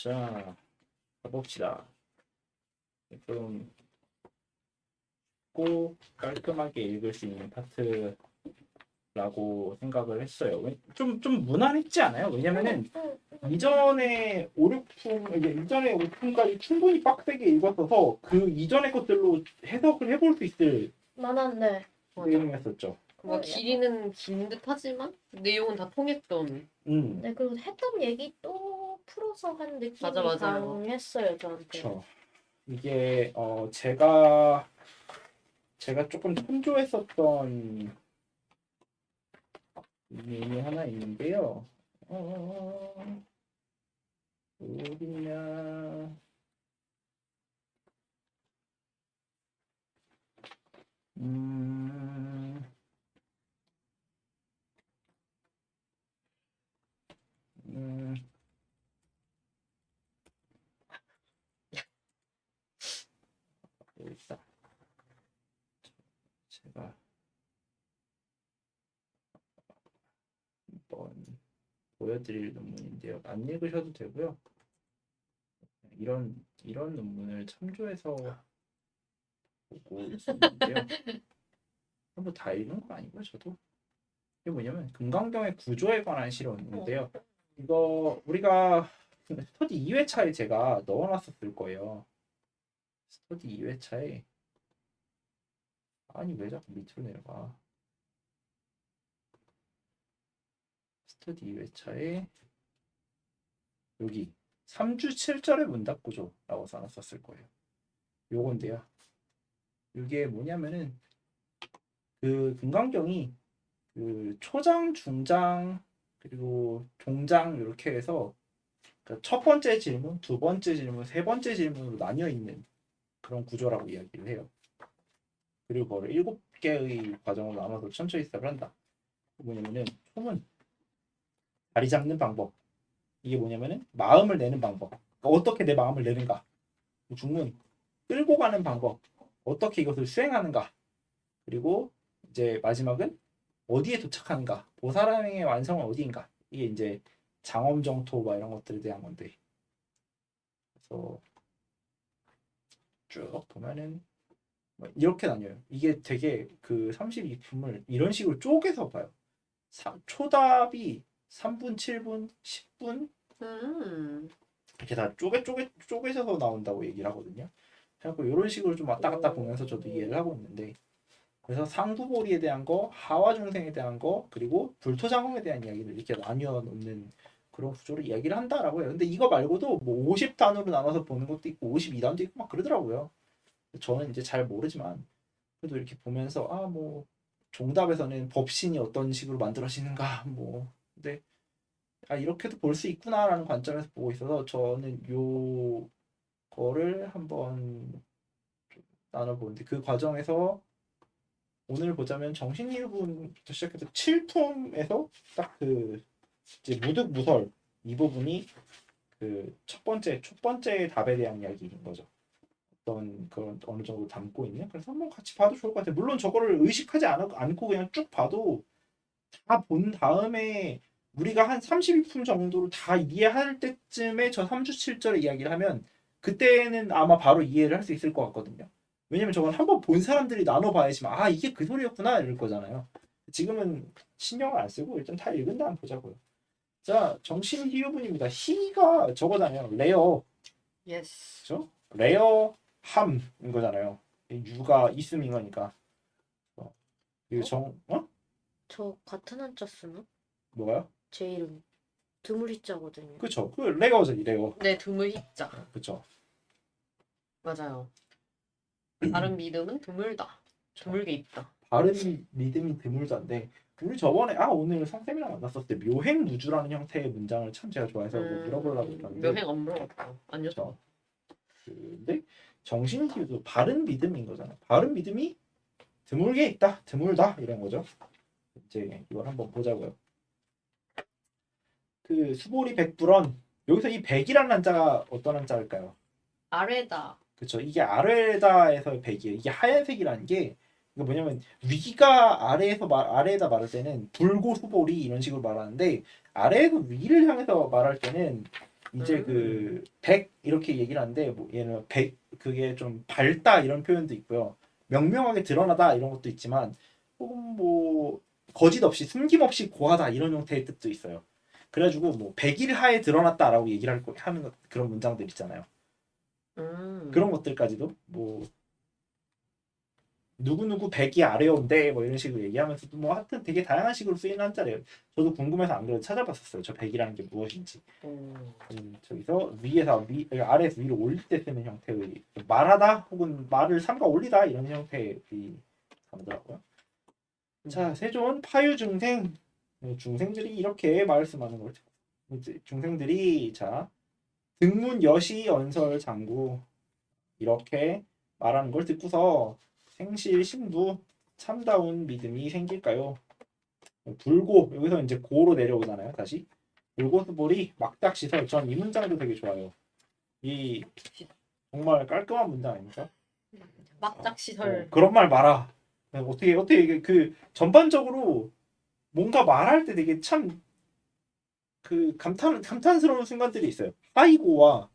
자, 가봅시다. 좀 꼭 깔끔하게 읽을 수 있는 파트라고 생각을 했어요. 좀 무난했지 않아요? 왜냐면은 이전에 5, 6품, 이전에 5품까지 충분히 빡세게 읽었어서 그 이전의 것들로 해석을 해볼 수 있을 많았네. 내용이었었죠. 뭐 길이는 긴 듯하지만 내용은 다 통했던. 네, 그리고 했던 얘기 또 풀어서 한 느낌이 맞아요. 강했어요, 저한테. 그렇죠. 이게 제가 조금 참조했었던 내용이 하나 있는데요. 어디냐? 음, 음, 여기 있다. 제가 한번 보여드릴 논문인데요. 안 읽으셔도 되고요. 이런 논문을 참조해서 보고 있었는데요. 뭐 다 읽은 건 아니고요, 저도. 이게 뭐냐면 금강경의 구조에 관한 실험인데요. 이거 우리가 스터디 2회차에 제가 넣어놨었을 거예요. 스터디 2회차에 아니 왜 자꾸 밑으로 내려가? 스터디 2회차에 여기 3주 7절의 문답 구조라고 써놨었을 거예요. 요건데요. 이게 뭐냐면은 그 금강경이 그 초장, 중장 그리고 종장 이렇게 해서 첫 번째 질문, 두 번째 질문, 세 번째 질문으로 나뉘어 있는 그런 구조라고 이야기를 해요. 그리고 그걸 7개의 과정으로 나눠서 천천히 시작을 한다. 뭐냐면은 초문, 자리 잡는 방법. 이게 뭐냐면은 마음을 내는 방법. 그러니까 어떻게 내 마음을 내는가. 중문, 끌고 가는 방법. 어떻게 이것을 수행하는가. 그리고 이제 마지막은 어디에 도착하는가. 보살함의 완성은 어디인가. 이게 이제 장엄정토 막 이런 것들에 대한 건데. 그래서 쭉 보면은 뭐 이렇게 나뉘어요. 이게 되게 그 32품을 이런 식으로 쪼개서 봐요. 초답이 3분, 7분, 10분 이렇게 다 쪼개져서 나온다고 얘기를 하거든요. 그래서 이런 식으로 좀 왔다 갔다 보면서 저도 이해를 하고 있는데, 그래서 상부보리에 대한 거, 하와중생에 대한 거, 그리고 불토장엄에 대한 이야기를 이렇게 나뉘어 놓는 그런 구조로 이야기를 한다라고 해요. 근데 이거 말고도 뭐 50단으로 나눠서 보는 것도 있고 52단도 있고 막 그러더라고요. 저는 이제 잘 모르지만 그래도 이렇게 보면서 뭐 종답에서는 법신이 어떤 식으로 만들어지는가 뭐 근데 이렇게도 볼 수 있구나라는 관점에서 보고 있어서 저는 요 거를 한번 나눠보는데, 그 과정에서 오늘 보자면 정신이유분부터 시작해서 7품에서 딱 그 이제 무득무설 이 부분이 그 첫 번째 답에 대한 이야기인 거죠. 어떤 그런 어느 정도 담고 있는. 그래서 한번 같이 봐도 좋을 것 같아요. 물론 저거를 의식하지 않고 그냥 쭉 봐도 다 본 다음에 우리가 한 32품 정도로 다 이해할 때쯤에 저 3주 7절의 이야기를 하면 그때는 아마 바로 이해를 할 수 있을 것 같거든요. 왜냐면 저건 한번 본 사람들이 나눠봐야지만 이게 그 소리였구나 이럴 거잖아요. 지금은 신경을 안 쓰고 일단 다 읽은 다음 보자고요. 자, 정신희유분입니다. 희가 저거잖아요. 레어. 예스. 그죠? 레어 함인 거잖아요. 유가 있음인 거니까. 그리고 저 같은 한자 쓰나? 뭐가요? 제 이름 드물이자거든요. 그쵸. 그 레어죠, 레어. 네, 드물 희자. 그쵸. 맞아요. 다른 믿음은 드물다. 드물게 있다. 바른 믿음이 드물다인데, 우리 저번에 오늘 성쌤이랑 만났었을 때 묘행무주라는 형태의 문장을 참 제가 좋아해서 뭐 물어보려고 했는데, 묘행 안 물어봤다. 아니요. 근데 정신기도 바른 믿음인 거잖아. 바른 믿음이 드물게 있다, 드물다 이런 거죠. 이제 이걸 한번 보자고요. 그 수보리 백불언, 여기서 이 백이라는 한자가 어떤 한자일까요? 아래다. 그쵸. 이게 아래다에서의 백이에요. 이게 하얀색이라는 게 이거 뭐냐면 위가 아래에다 말할 때는 불고 수보리 이런 식으로 말하는데, 아래에서 위를 향해서 말할 때는 이제 그 100 이렇게 얘기를 하는데 뭐 얘는 100 그게 좀 밝다 이런 표현도 있고요. 명명하게 드러나다 이런 것도 있지만 혹은 뭐 거짓 없이 숨김없이 고하다 이런 형태의 뜻도 있어요. 그래가지고 뭐 100일 하에 드러났다라고 얘기를 하는 그런 문장들 있잖아요. 그런 것들까지도 뭐 누구누구 100이 아래온데 뭐 이런 식으로 얘기하면서도 뭐 하여튼 되게 다양한 식으로 쓰이는 한자래요. 저도 궁금해서 안 그래도 찾아봤었어요. 저 100이라는 게 무엇인지. 저기서 아래에서 위로 올릴 때 쓰는 형태의 말하다 혹은 말을 삼가 올리다 이런 형태의 단어더라고요. 자, 세존 파유중생 중생들이 이렇게 말씀하는 걸 이제 중생들이 자 등문 여시 언설 장구 이렇게 말하는 걸 듣고서 생실 신부 참다운 믿음이 생길까요? 불고 여기서 이제 고로 내려오잖아요. 다시 불고스볼이 막닥시설 전 이 문장도 되게 좋아요. 이 정말 깔끔한 문장 아닙니까? 막작시설. 그런 말 마라. 어떻게 이게 그 전반적으로 뭔가 말할 때 되게 참 그 감탄스러운 순간들이 있어요. 하이고와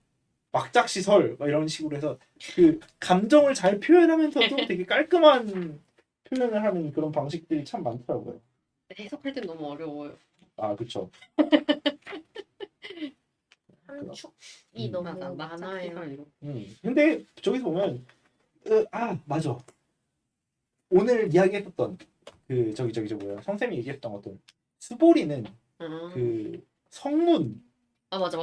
막작시설 이런 식으로 해서 그 감정을 잘 표현하면서도 되게 깔끔한 표현을 하는 그런 방식들이 참 많더라고요. 해석할 땐 너무 어려워요. 아, 그렇죠. 함축이 너무 많아요. 막작시설. 근데 저기서 보면 맞아. 오늘 이야기했었던 그 저기 뭐야 성쌤이 얘기했던 어떤 스보리는 그 성문 맞아.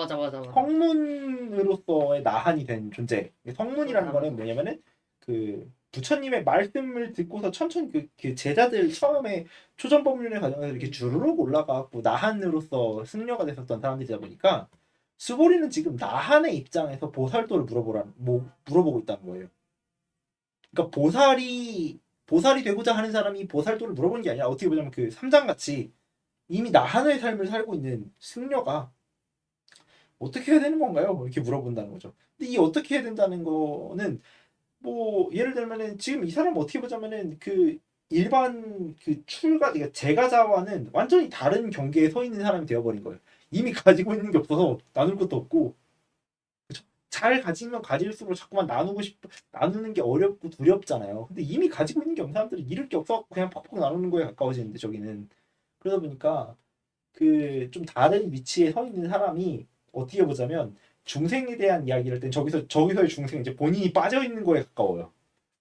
성문으로서의 나한이 된 존재. 성문이라는 맞아. 거는 뭐냐면은 그 부처님의 말씀을 듣고서 천천히 그 제자들 처음에 초전법륜의 과정에서 이렇게 주르륵 올라가고 나한으로서 승려가 됐었던 사람들이다 보니까 스보리는 지금 나한의 입장에서 보살도를 물어보고 있다는 거예요. 그러니까 보살이 되고자 하는 사람이 보살도를 물어보는 게 아니라 어떻게 보자면 그 삼장같이 이미 나한의 삶을 살고 있는 승려가 어떻게 해야 되는 건가요? 이렇게 물어본다는 거죠. 근데 이 어떻게 해야 된다는 거는 뭐 예를 들면은 지금 이 사람 어떻게 보자면은 그 일반 그러니까 제가자와는 완전히 다른 경계에 서 있는 사람이 되어버린 거예요. 이미 가지고 있는 게 없어서 나눌 것도 없고 그쵸? 잘 가지면 가질수록 자꾸만 나누는 게 어렵고 두렵잖아요. 근데 이미 가지고 있는 게 없는 사람들은 잃을 게 없어 그냥 퍽퍽 나누는 거에 가까워지는데 저기는 그러다 보니까 그 좀 다른 위치에 서 있는 사람이 어떻게 보자면 중생에 대한 이야기를 할 땐 저기서의 중생 이제 본인이 빠져 있는 거에 가까워요.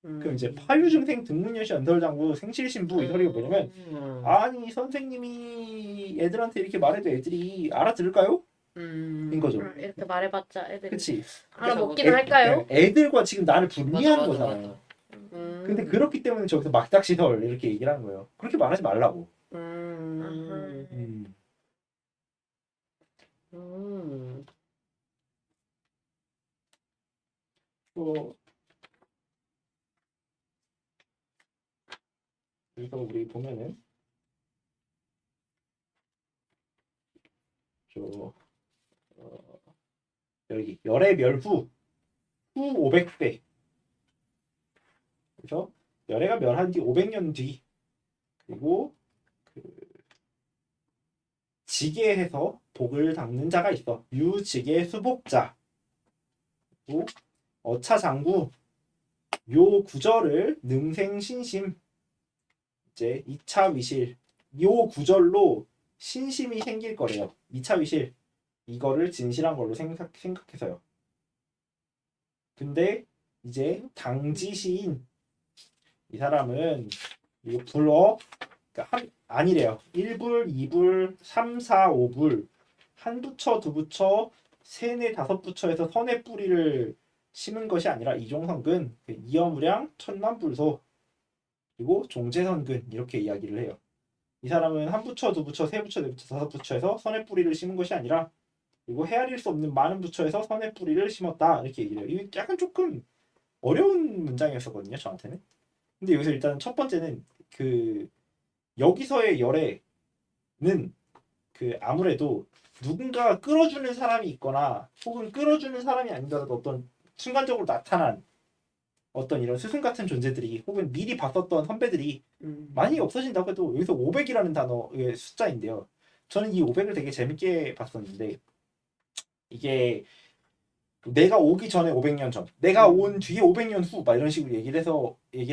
그럼 이제 파유중생 등문여시 연설장구 생실신부 이 소리가 뭐냐면 아니 선생님이 애들한테 이렇게 말해도 애들이 알아들을까요? 인 거죠. 이렇게 말해봤자 애들이 그치? 알아먹기는 할까요? 애들과 지금 나를 분리하는 맞아. 거잖아요. 근데 그렇기 때문에 저기서 막닥시설 이렇게 얘기를 하는 거예요. 그렇게 말하지 말라고. 그래서 우리 보면은 여기 열의 멸후 후 500세 그래서 열애가 멸한 지 500년 뒤 그리고 그 지게해서 복을 닦는 자가 있어 유지게 수복자 그리고 어차장구 요 구절을 능생신심 이제 2차 위실 요 구절로 신심이 생길 거래요. 2차 위실 이거를 진실한 걸로 생각해서요. 근데 이제 당지시인 이 사람은 이거 불어 그러니까 아니래요. 1불, 2불, 3, 4, 5불 한 부처, 두 부처, 세네 다섯 부처에서 선의 뿌리를 심은 것이 아니라 이종성근, 이어무량, 천만불소 그리고 종재선근 이렇게 이야기를 해요. 이 사람은 한 부처, 두 부처, 세 부처, 네 부처, 다섯 부처에서 선의 뿌리를 심은 것이 아니라 그리고 헤아릴 수 없는 많은 부처에서 선의 뿌리를 심었다 이렇게 얘기를 해요. 이게 약간 조금 어려운 문장이었거든요 저한테는. 근데 여기서 일단 첫 번째는 그 여기서의 열애는 그 아무래도 누군가 끌어주는 사람이 있거나 혹은 끌어주는 사람이 아니더라도 어떤 순간적으로 나타난 어떤 이런 스승 같은 존재들이 혹은 미리 봤었던 선배들이 많이 없어진다고 해도 여기서 500이라는 단어의 숫자인데요. 저는 이 500을 되게 재밌게 봤었는데 이게 내가 오기 전에 500년 전, 내가 온 뒤에 500년 후, 막 이런 식으로 얘기를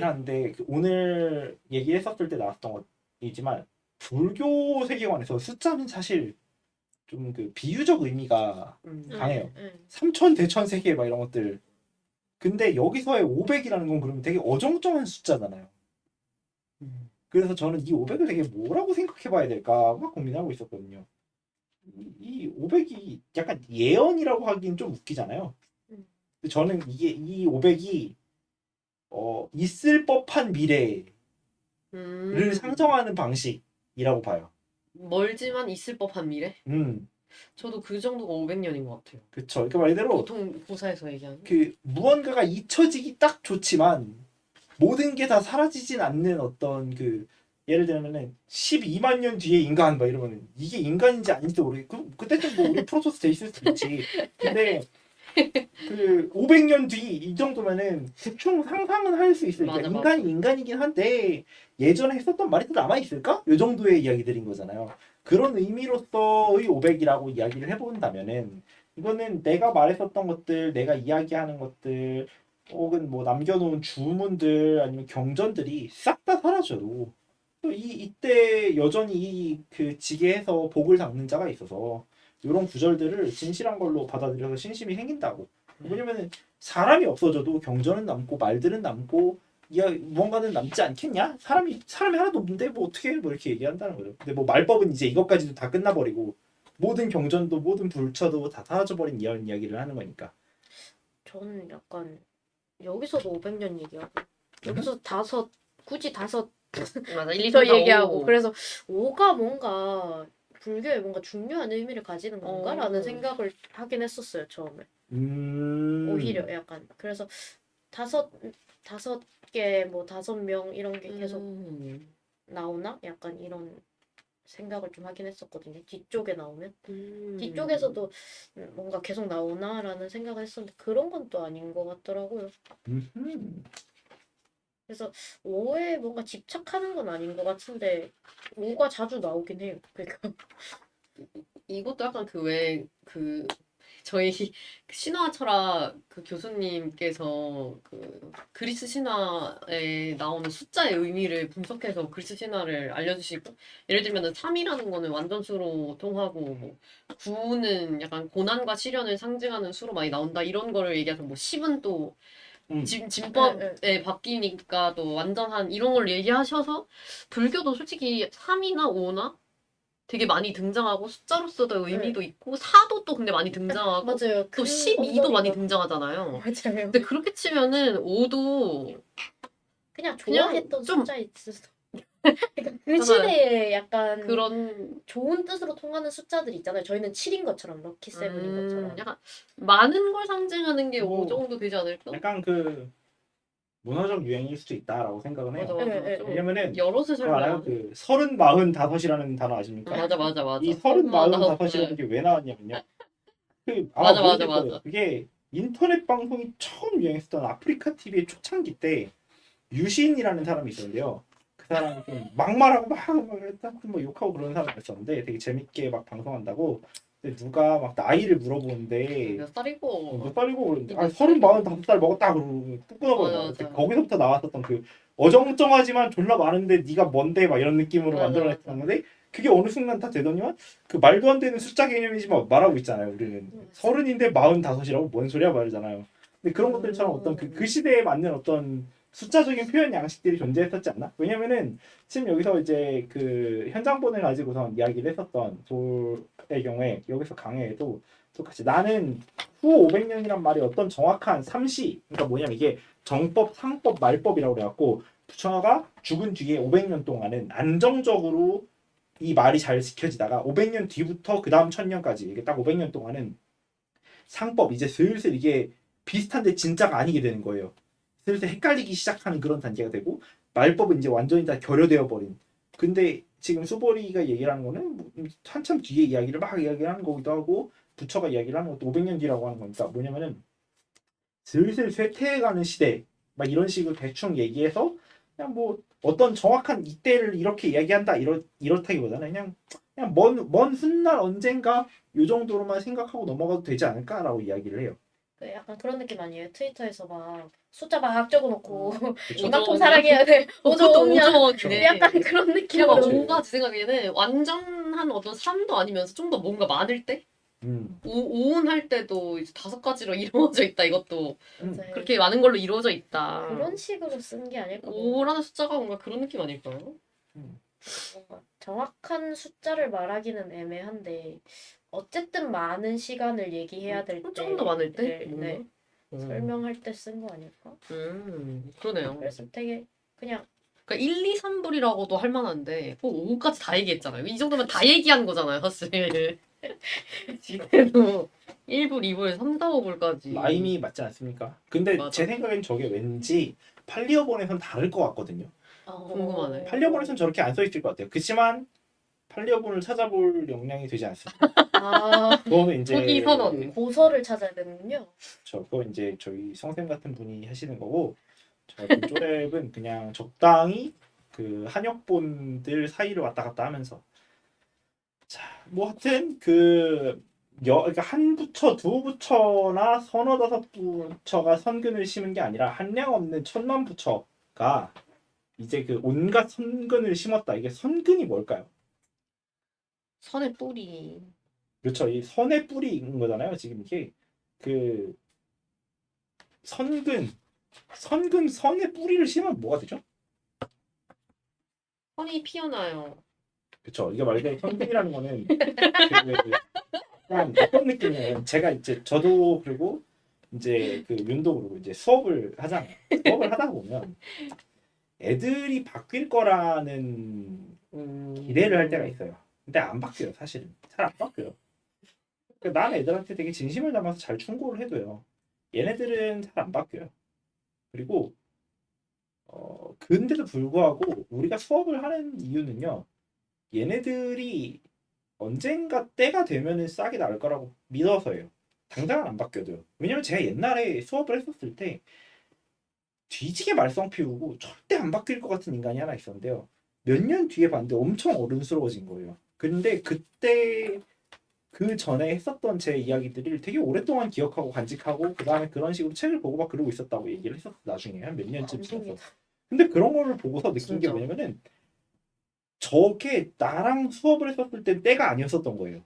하는데 그 오늘 얘기했었을 때 나왔던 것이지만 불교 세계관에서 숫자는 사실 좀 그 비유적 의미가 강해요. 삼천 대천 세계 막 이런 것들. 근데 여기서의 500이라는 건 그러면 되게 어정쩡한 숫자잖아요. 그래서 저는 이 500을 되게 뭐라고 생각해봐야 될까 막 고민하고 있었거든요. 이 500이 약간 예언이라고 하긴 좀 웃기잖아요. 근데 저는 이게 이 500이 있을 법한 미래를 상정하는 방식이라고 봐요. 멀지만 있을 법한 미래? 음, 저도 그 정도가 500년인 것 같아요. 그쵸. 그러니까 말대로 보통 고사에서 얘기하는. 그 무언가가 잊혀지기 딱 좋지만 모든 게 다 사라지진 않는 어떤 그 예를 들면은 12만 년 뒤에 인간 막 이러면은 이게 인간인지 아닌지도 모르겠고 그때쯤 뭐 우리 프로토스 돼 있을 수도 있지. 근데 그 500년 뒤 이 정도면은 대충 상상은 할 수 있으니까 맞아, 인간이 인간이긴 한데 예전에 했었던 말이 또 남아 있을까? 요 정도의 이야기들인 거잖아요. 그런 의미로서의 500이라고 이야기를 해본다면은 이거는 내가 말했었던 것들, 내가 이야기하는 것들, 혹은 뭐 남겨놓은 주문들 아니면 경전들이 싹 다 사라져도 또 이때 여전히 그 지게에서 복을 닦는 자가 있어서 이런 구절들을 진실한 걸로 받아들여서 신심이 생긴다고. 왜냐면은 사람이 없어져도 경전은 남고 말들은 남고 무언가는 남지 않겠냐? 사람이 하나도 없는데 뭐 어떻게 뭐 이렇게 얘기한다는 거죠. 근데 뭐 말법은 이제 이것까지도 다 끝나버리고 모든 경전도 모든 불처도 다 사라져버린 이런 이야기를 하는 거니까. 저는 약간 여기서도 500년 얘기하고 음. 여기서 굳이 다섯 맞아. 1, 2, 더 3, 4, 얘기하고 5. 그래서 5가 뭔가 불교에 뭔가 중요한 의미를 가지는 건가라는 생각을 하긴 했었어요 처음에. 오히려 약간 그래서 다섯 개 뭐 5명 이런 게 계속 나오나 약간 이런 생각을 좀 하긴 했었거든요. 뒤쪽에 나오면 뒤쪽에서도 뭔가 계속 나오나라는 생각을 했었는데 그런 건 또 아닌 것 같더라고요. 그래서 5에 뭔가 집착하는 건 아닌 것 같은데 5가 자주 나오긴 해요. 그러니까 이것도 약간 저희 신화 철학 그 교수님께서 그 그리스 신화에 나오는 숫자의 의미를 분석해서 그리스 신화를 알려주시고 예를 들면은 3이라는 거는 완전수로 통하고 뭐 9는 약간 고난과 시련을 상징하는 수로 많이 나온다 이런 거를 얘기해서 뭐 10은 또 진법에 바뀌니까 또 완전한 이런 걸 얘기하셔서 불교도 솔직히 3이나 5나 되게 많이 등장하고 숫자로서도 의미도 있고 4도 또 근데 많이 등장하고 맞아요. 또 12도 많이 등장하잖아요. 맞아요. 근데 그렇게 치면은 5도 그냥 좋아했던 좀- 숫자일 수도. 그러니까 그 시대에 약간 그런 좋은 뜻으로 통하는 숫자들 있잖아요. 저희는 7인 것처럼 럭키 세븐인 것처럼. 약간 많은 걸 상징하는 게 뭐, 5 정도 되지 않을까? 약간 그 문화적 유행일 수도 있다라고 생각은 해요. 맞아. 좀 왜냐면은 여럿을 그거 알아요? 설명하는. 그 30, 45이라는 단어 아십니까? 맞아. 이 나 30, 45이라는 게 왜 나왔냐면요. 맞아. 모르실 거예요. 그게 인터넷 방송이 처음 유행했던 아프리카 TV의 초창기 때 유신이라는 사람이 있었는데요. 그 사람이 좀 막말하고 막 욕하고 그러는 사람이었었는데 되게 재밌게 막 방송한다고. 근데 누가 막 나이를 물어보는데 몇 살이고 몇 살이고 그러는데 몇 30, 45살 먹었다 그러고 뚝 끊어버려. 맞아. 거기서부터 나왔었던 그 어정쩡하지만 졸라 많은데 네가 뭔데 막 이런 느낌으로 맞아. 만들어냈던 건데 그게 어느 순간 다 되더니만 그 말도 안 되는 숫자 개념이지만 말하고 있잖아요. 우리는 30인데 45이라고 뭔 소리야 말이잖아요. 근데 그런 것들처럼 어떤 그 시대에 맞는 어떤 숫자적인 표현 양식들이 존재했었지 않나? 왜냐면은 지금 여기서 이제 그 현장본을 가지고선 이야기를 했었던 돌의 경우에 여기서 강해에도 똑같이 나는 후 500년이란 말이 어떤 정확한 삼시 그러니까 뭐냐면 이게 정법, 상법, 말법이라고 그래갖고 부처가 죽은 뒤에 500년 동안은 안정적으로 이 말이 잘 지켜지다가 500년 뒤부터 그 다음 1000년까지 이게 딱 500년 동안은 상법 이제 슬슬 이게 비슷한데 진짜가 아니게 되는 거예요. 슬슬 헷갈리기 시작하는 그런 단계가 되고 말법은 이제 완전히 다 결여되어 버린. 근데 지금 수보리가 얘기를 하는 거는 한참 뒤에 이야기를 막 이야기를 하는 거기도 하고 부처가 이야기를 하는 것도 500년 뒤라고 하는 거니까 뭐냐면은 슬슬 쇠퇴해가는 시대 막 이런 식으로 대충 얘기해서 그냥 뭐 어떤 정확한 이때를 이렇게 이야기한다 이렇다기보다는 그냥 그냥 먼 훗날 언젠가 요 정도로만 생각하고 넘어가도 되지 않을까라고 이야기를 해요. 그 약간 그런 느낌 아니에요? 트위터에서 막 숫자 막 적어놓고 그쵸? 이만큼 사랑해야 돼. 그것도 5조 오조원이네. 약간 그런 제가 느낌으로. 그치. 뭔가 제 생각에는 완전한 어떤 3도 아니면서 좀 더 뭔가 많을 때? 음. 오운 할 때도 이제 5가지로 이루어져 있다. 이것도 맞아요. 그렇게 많은 걸로 이루어져 있다. 그런 식으로 쓴 게 아닐까. 뭔가. 5라는 숫자가 뭔가 그런 느낌 아닐까요? 뭔가 정확한 숫자를 말하기는 애매한데 어쨌든 많은 시간을 얘기해야 될 때 조금 더 많을 때? 뭔가? 네, 설명할 때 쓴 거 아닐까? 그러네요. 그래서 되게 그냥 그러니까 1, 2, 3불이라고도 할 만한데 꼭 5까지 다 얘기했잖아요. 이 정도면 다 얘기한 거잖아요, 사실. 지금도 1불, 2불, 3, 4, 5불까지. 라임이 맞지 않습니까? 근데 맞아. 제 생각엔 저게 왠지 팔리어본에선 다를 것 같거든요. 궁금하네. 팔리어본에선 저렇게 안 써 있을 것 같아요. 그렇지만 팔리어본을 찾아볼 역량이 되지 않습니다. 아 그거는 이제 초기 선언. 고서를 찾아야 되는군요. 그거 이제 저희 성쌤 같은 분이 하시는 거고 저 같은 쪼렙은 그냥 적당히 그 한역본들 사이를 왔다 갔다 하면서 뭐 하여튼 그러니까 한 부처 두 부처나 서너 다섯 부처가 선근을 심은 게 아니라 한량 없는 천만 부처가 이제 그 온갖 선근을 심었다. 이게 선근이 뭘까요? 선의 뿌리. 그렇죠. 이 선의 뿌리인 거잖아요. 지금 이게 그 선의 뿌리를 심으면 뭐가 되죠? 선이 피어나요. 그렇죠. 이게 말 그대로 선근이라는 거는 약간 어떤 느낌이냐면 제가 이제 저도 그리고 이제 그 윤도 그러고 이제 수업을 하잖아요. 수업을 하다 보면 애들이 바뀔 거라는 기대를 할 때가 있어요. 근데 안 바뀌어요, 사실은. 잘 안 바뀌어요. 그러니까 난 애들한테 되게 진심을 담아서 잘 충고를 해도요. 얘네들은 잘 안 바뀌어요. 그리고 근데도 불구하고 우리가 수업을 하는 이유는요. 얘네들이 언젠가 때가 되면은 싹이 날 거라고 믿어서예요. 당장은 안 바뀌어도요. 왜냐면 제가 옛날에 수업을 했었을 때 뒤지게 말썽 피우고 절대 안 바뀔 것 같은 인간이 하나 있었는데요. 몇 년 뒤에 봤는데 엄청 어른스러워진 거예요. 근데 그때 그 전에 했었던 제 이야기들을 되게 오랫동안 기억하고 간직하고 그 다음에 그런 식으로 책을 보고 막 그러고 있었다고 얘기를 했었어. 나중에 한 몇 년쯤 지나서. 감동이다. 근데 그런 거를 보고서 느낀 게 진짜. 뭐냐면은 저게 나랑 수업을 했었을 때 때가 아니었었던 거예요.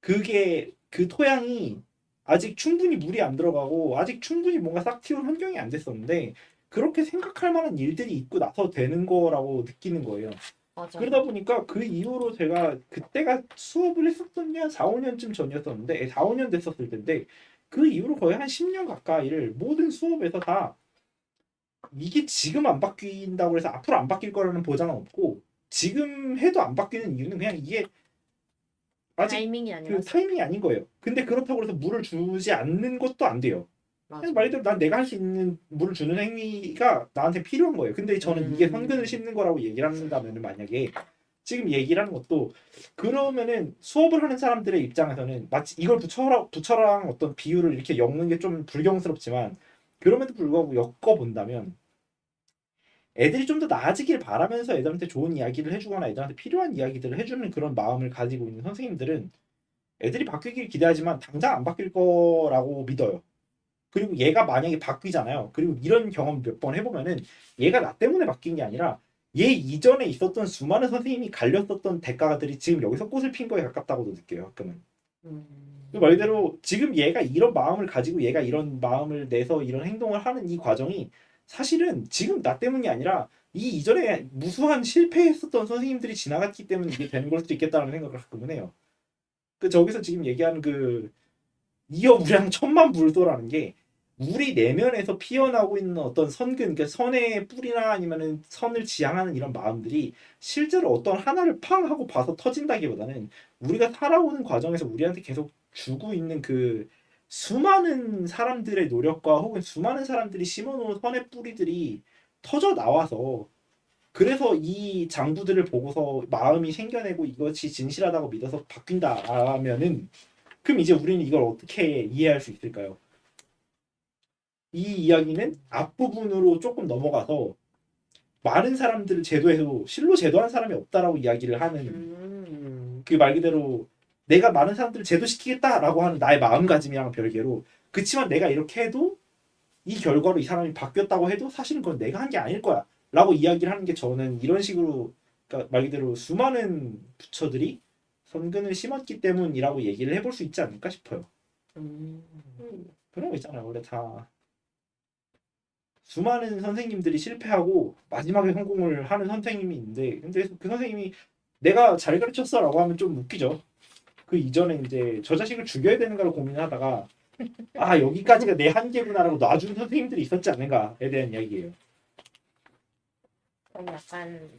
그게 그 토양이 아직 충분히 물이 안 들어가고 아직 충분히 뭔가 싹 틔운 환경이 안 됐었는데 그렇게 생각할 만한 일들이 있고 나서 되는 거라고 느끼는 거예요. 맞아. 그러다 보니까 그 이후로 제가 그때가 수업을 했었던 게 한 4, 5년쯤 전이었었는데 4, 5년 됐었을 텐데 그 이후로 거의 한 10년 가까이를 모든 수업에서 다 이게 지금 안 바뀐다고 해서 앞으로 안 바뀔 거라는 보장은 없고 지금 해도 안 바뀌는 이유는 그냥 이게 아직 타이밍이 그 아니라서. 타이밍이 아닌 거예요. 근데 그렇다고 해서 물을 주지 않는 것도 안 돼요. 맞아. 그냥 말 그대로 난 내가 할 수 있는 물을 주는 행위가 나한테 필요한 거예요. 근데 저는 이게 선근을 심는 거라고 얘기를 한다면 만약에 지금 얘기를 하는 것도 그러면은 수업을 하는 사람들의 입장에서는 마치 이걸 부처랑 어떤 비유를 이렇게 엮는 게 좀 불경스럽지만 그럼에도 불구하고 엮어 본다면 애들이 좀 더 나아지길 바라면서 애들한테 좋은 이야기를 해주거나 애들한테 필요한 이야기들을 해주는 그런 마음을 가지고 있는 선생님들은 애들이 바뀌길 기대하지만 당장 안 바뀔 거라고 믿어요. 그리고 얘가 만약에 바뀌잖아요. 그리고 이런 경험 몇 번 해보면은 얘가 나 때문에 바뀐 게 아니라 얘 이전에 있었던 수많은 선생님이 갈렸었던 대가들이 지금 여기서 꽃을 핀 거에 가깝다고도 느껴요. 가끔은. 그 말대로 지금 얘가 이런 마음을 가지고 얘가 이런 마음을 내서 이런 행동을 하는 이 과정이 사실은 지금 나 때문이 아니라 이 이전에 무수한 실패했었던 선생님들이 지나갔기 때문에 이게 되는 걸 수도 있겠다는 생각을 가끔은 해요. 그 저기서 지금 얘기하는 그 이어무량 천만불도라는 게 우리 내면에서 피어나고 있는 어떤 선근, 그러니까 선의 뿌리나 아니면은 선을 지향하는 이런 마음들이 실제로 어떤 하나를 팡 하고 봐서 터진다기보다는 우리가 살아오는 과정에서 우리한테 계속 주고 있는 그 수많은 사람들의 노력과 혹은 수많은 사람들이 심어놓은 선의 뿌리들이 터져 나와서 그래서 이 장부들을 보고서 마음이 생겨내고 이것이 진실하다고 믿어서 바뀐다라면은 그럼 이제 우리는 이걸 어떻게 이해할 수 있을까요? 이 이야기는 앞부분으로 조금 넘어가서 많은 사람들을 제도해도 실로 제도한 사람이 없다라고 이야기를 하는 그 말 그대로 내가 많은 사람들을 제도시키겠다라고 하는 나의 마음가짐이랑 별개로 그치만 내가 이렇게 해도 이 결과로 이 사람이 바뀌었다고 해도 사실은 그건 내가 한 게 아닐 거야 라고 이야기를 하는 게 저는 이런 식으로 그러니까 말 그대로 수많은 부처들이 선근을 심었기 때문이라고 얘기를 해볼 수 있지 않을까 싶어요. 그런 거 있잖아요. 원래 다 수많은 선생님들이 실패하고 마지막에 성공을 하는 선생님이 있는데 근데 그 선생님이 내가 잘 가르쳤어라고 하면 좀 웃기죠. 그 이전에 이제 저 자식을 죽여야 되는 걸 고민하다가 아 여기까지가 내 한계구나라고 놔준 선생님들이 있었지 않는가에 대한 이야기예요. 그럼 약간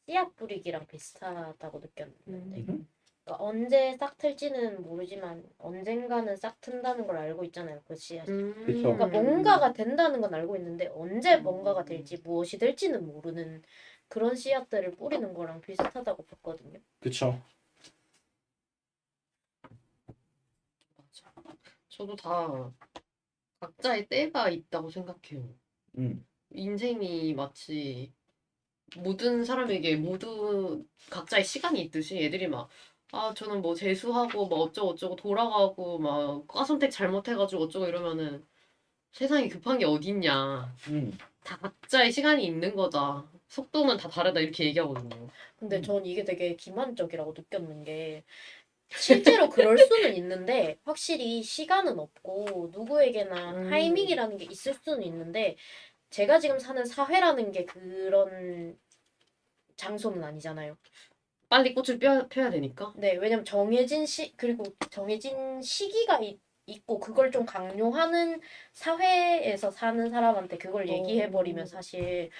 씨앗 뿌리기랑 비슷하다고 느꼈는데 음. 그러니까 언제 싹 틀지는 모르지만 언젠가는 싹 튼다는 걸 알고 있잖아요. 그 씨앗이. 그쵸. 그러니까 뭔가가 된다는 건 알고 있는데 언제 뭔가가 될지 무엇이 될지는 모르는 그런 씨앗들을 뿌리는 거랑 비슷하다고 봤거든요. 그쵸. 맞아. 저도 다 각자의 때가 있다고 생각해요. 인생이 마치 모든 사람에게 모두 각자의 시간이 있듯이 애들이 막 저는 뭐 재수하고 뭐 어쩌고 돌아가고 막 과 선택 잘못해가지고 어쩌고 이러면은 세상에 급한 게 어딨냐. 다 각자의 시간이 있는 거다. 속도는 다 다르다 이렇게 얘기하거든요. 근데 전 이게 되게 기만적이라고 느꼈는 게 실제로 그럴 수는 있는데 확실히 시간은 없고 누구에게나 타이밍이라는 게 있을 수는 있는데 제가 지금 사는 사회라는 게 그런 장소는 아니잖아요. 빨리 꽃을 펴야 되니까. 네, 왜냐면 그리고 정해진 시기가 있고 그걸 좀 강요하는 사회에서 사는 사람한테 그걸 얘기해버리면 사실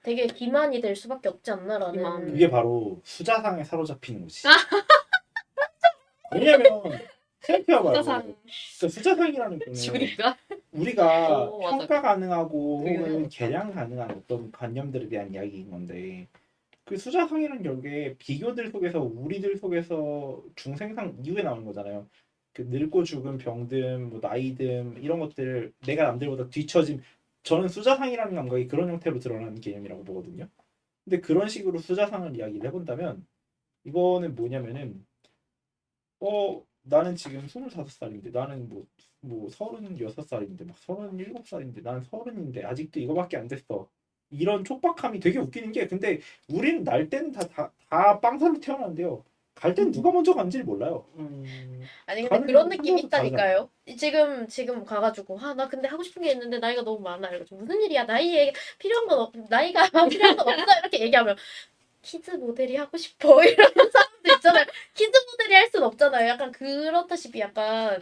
되게 기만이 될 수밖에 없지 않나라는. 그게 바로 수자상에 사로잡히는 거지. 왜냐면 생각해봐요. 수자상. 그러니까 수자상이라는 거는 지우니까. 우리가 맞아. 평가 가능하고 그게 혹은 생각났다. 계량 가능한 어떤 관념들에 대한 이야기인 건데 그 수자상이라는 결국에 비교들 속에서 우리들 속에서 중생상 이후에 나오는 거잖아요. 그 늙고 죽은 병듦, 뭐 나이듦 이런 것들을 내가 남들보다 뒤처짐 저는 수자상이라는 감각이 그런 형태로 드러나는 개념이라고 보거든요. 근데 그런 식으로 수자상을 이야기를 해본다면 이거는 뭐냐면은 나는 지금 25살인데 나는 뭐 36살인데 막 37살인데 나는 30인데 아직도 이거밖에 안 됐어. 이런 촉박함이 되게 웃기는 게 근데 우리는 날 때는 다 빵살로 태어난대요. 갈 때는 누가 먼저 간지를 몰라요. 아니 근데 가는 그런 길은 느낌 혼자서 있다니까요. 지금 가가지고 나 근데 하고 싶은 게 있는데 나이가 너무 많아. 이래가지고 무슨 일이야? 나이가 필요한 건 없어. 이렇게 얘기하면 키즈 모델이 하고 싶어 이러는 사람도 있잖아요. 키즈 모델이 할 순 없잖아요. 약간 그렇다시피 약간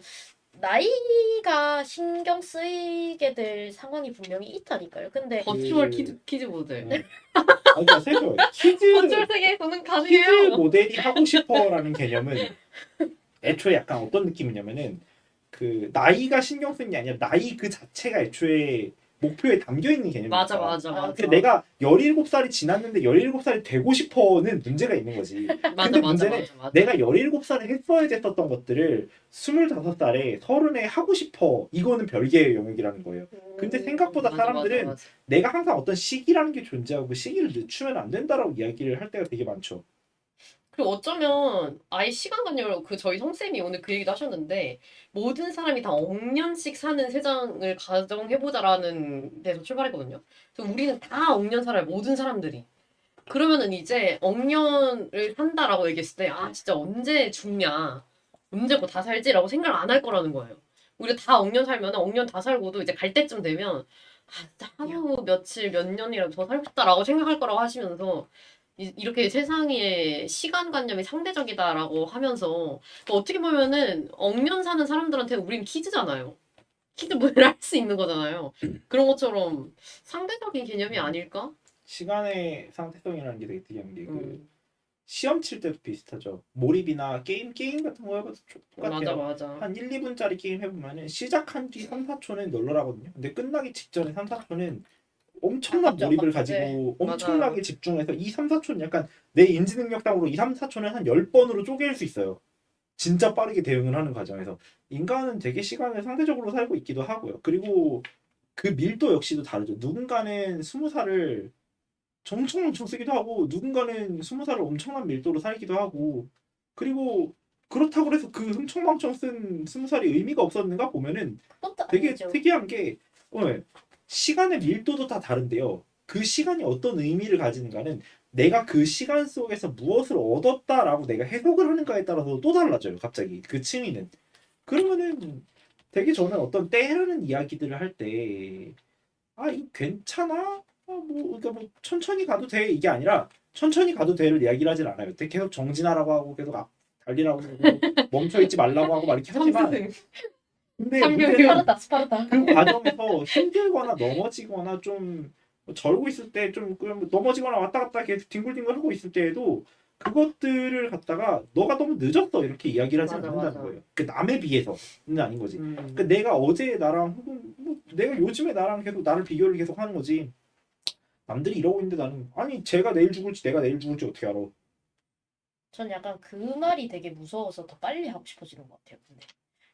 나이가 신경 쓰이게 될 상황이 분명히 있다니까요. 근데 버추얼 키즈 모델. 아니 그러니까 생각해봐요. 버추얼 세계에서는 키즈 가능해요. 모델이 하고 싶어라는 개념은 애초에 약간 어떤 느낌이냐면은 그 나이가 신경 쓰는 게 아니라 나이 그 자체가 애초에 목표에 담겨 있는 개념이니까. 맞아. 근데 내가 17살이 지났는데 17살이 되고 싶어는 문제가 있는 거지. 근데 문제는 맞아. 내가 17살에 했어야 됐었던 것들을 25살에 30에 하고 싶어. 이거는 별개의 영역이라는 거예요. 근데 생각보다 사람들은 맞아. 내가 항상 어떤 시기라는 게 존재하고 그 시기를 늦추면 안 된다라고 이야기를 할 때가 되게 많죠. 그리고 어쩌면 아예 시간관념으로 저희 성쌤이 오늘 그 얘기도 하셨는데 모든 사람이 다 억년씩 사는 세상을 가정해보자라는 데서 출발했거든요. 그래서 우리는 다 억년 살아요. 모든 사람들이. 그러면은 이제 억년을 산다라고 얘기했을 때 진짜 언제 죽냐 언제 뭐 다 살지라고 생각을 안 할 거라는 거예요. 우리가 다 억년 살면 억년 다 살고도 이제 갈 때쯤 되면 진짜 하루 며칠 몇 년이라도 더 살고 싶다라고 생각할 거라고 하시면서 이렇게 세상의 시간관념이 상대적이다라고 하면서 어떻게 보면은 억년 사는 사람들한테 우린 키즈잖아요. 키즈 모델을 할 수 있는 거잖아요. 그런 것처럼 상대적인 개념이 아닐까? 시간의 상대성이라는 게 되게 특이한 게 그 시험 칠 때도 비슷하죠. 몰입이나 게임 같은 거 해봐도 똑같아요. 맞아. 한 1, 2분짜리 게임 해보면은 시작한 뒤 3, 4초는 널널하거든요. 근데 끝나기 직전에 3, 4초는 엄청난 아깝죠, 몰입을 아깝죠. 가지고 네. 엄청나게 맞아요. 집중해서 2, 3, 4초는 약간 내 인지 능력상으로 2, 3, 4초는 한 10번으로 쪼갤 수 있어요. 진짜 빠르게 대응을 하는 과정에서. 인간은 되게 시간을 상대적으로 살고 있기도 하고요. 그리고 그 밀도 역시도 다르죠. 누군가는 20살을 엄청 쓰기도 하고 누군가는 20살을 엄청난 밀도로 살기도 하고 그리고 그렇다고 해서 그 흥청망청 쓴 20살이 의미가 없었는가 보면은 그것도 되게 아니죠. 특이한 게 시간의 밀도도 다 다른데요. 그 시간이 어떤 의미를 가지는가는 내가 그 시간 속에서 무엇을 얻었다라고 내가 해석을 하는가에 따라서 또 달라져요. 갑자기 그 층위는. 그러면은 되게 저는 어떤 때라는 이야기들을 할 때 이거 괜찮아? 그러니까 뭐 천천히 가도 돼 이게 아니라 천천히 가도 돼를 이야기를 하진 않아요. 계속 정진하라고 하고 계속 달리라고 하고 멈춰 있지 말라고 하고 막 이렇게 하지만 참스승. 근데 참교육. 문제는 스파르타. 그 과정에서 힘들거나 넘어지거나 좀 절고 있을 때 좀 넘어지거나 왔다 갔다 계속 뒹굴뒹굴 하고 있을 때에도 그것들을 갖다가 너가 너무 늦었어 이렇게 이야기를 하지 맞아, 않는다는 맞아. 거예요. 그 남에 비해서는 아닌 거지. 그러니까 음. 내가 어제 나랑 혹은 뭐 내가 요즘에 나랑 계속 나를 비교를 계속 하는 거지. 남들이 이러고 있는데 나는 아니 쟤가 내일 죽을지 내가 내일 죽을지 어떻게 알아? 전 약간 그 말이 되게 무서워서 더 빨리 하고 싶어지는 것 같아요. 근데.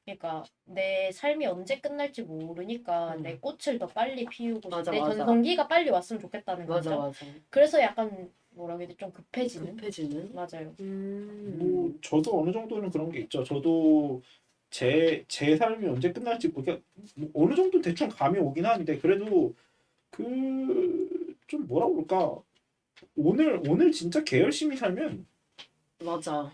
그러니까 내 삶이 언제 끝날지 모르니까 내 꽃을 더 빨리 피우고 맞아, 내 맞아. 전성기가 빨리 왔으면 좋겠다는 맞아, 거죠. 맞아. 그래서 약간 뭐라고 해야 돼? 좀 급해지는. 급해지는. 맞아요. 뭐 저도 어느 정도는 그런 게 있죠. 저도 제 삶이 언제 끝날지 그러니까 뭐 어느 정도 대충 감이 오긴 하는데 그래도 그 좀 뭐라 그럴까 오늘 진짜 개 열심히 살면 맞아.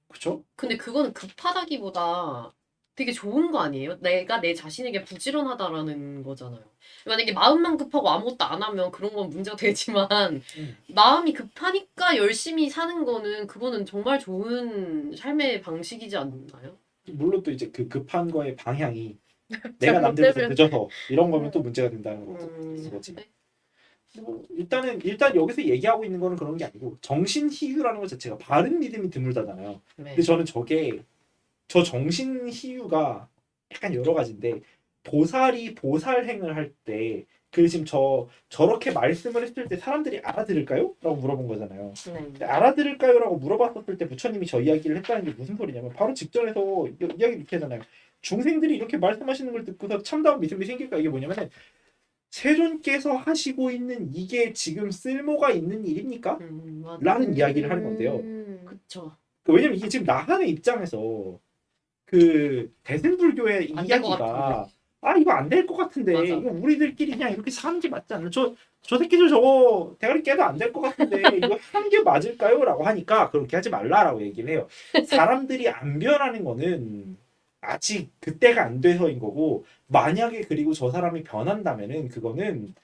그쵸? 근데 그거는 급하다기보다 되게 좋은 거 아니에요? 내가 내 자신에게 부지런하다라는 거잖아요. 만약에 마음만 급하고 아무것도 안 하면 그런 건 문제가 되지만 음. 마음이 급하니까 열심히 사는 거는 그거는 정말 좋은 삶의 방식이지 않나요? 물론 또 이제 그 급한 거의 방향이 내가 남들보다 잘못되면 늦어서 이런 거면 또 음. 문제가 된다는 거지. 네. 뭐 일단 여기서 얘기하고 있는 거는 그런 게 아니고 정신희유라는 것 자체가 바른 믿음이 드물다잖아요. 네. 근데 저는 저 정신희유가 약간 여러 가지인데 보살이 보살행을 할 때 그 지금 저렇게 말씀을 했을 때 사람들이 알아들을까요? 라고 물어본 거잖아요. 근데 네. 알아들을까요? 라고 물어봤었을 때 부처님이 저 이야기를 했다는 게 무슨 소리냐면 바로 직전에서 이야기 이렇게 하잖아요. 중생들이 이렇게 말씀하시는 걸 듣고서 참다운 믿음이 생길까 이게 뭐냐면은 세존께서 하시고 있는 이게 지금 쓸모가 있는 일입니까? 맞아. 라는 이야기를 하는 건데요. 그쵸. 왜냐면 이게 지금 나한의 입장에서 그 대승불교의 안될것 이야기가 이거 안 될 것 같은데 맞아. 이거 우리들끼리 그냥 이렇게 사는 게 맞지 않나? 저 새끼들 저거 대가리 깨도 안 될 것 같은데 이거 하는 게 맞을까요? 라고 하니까 그렇게 하지 말라라고 얘기를 해요. 사람들이 안 변하는 거는 아직 그때가 안 돼서인 거고 만약에 그리고 저 사람이 변한다면은 그거는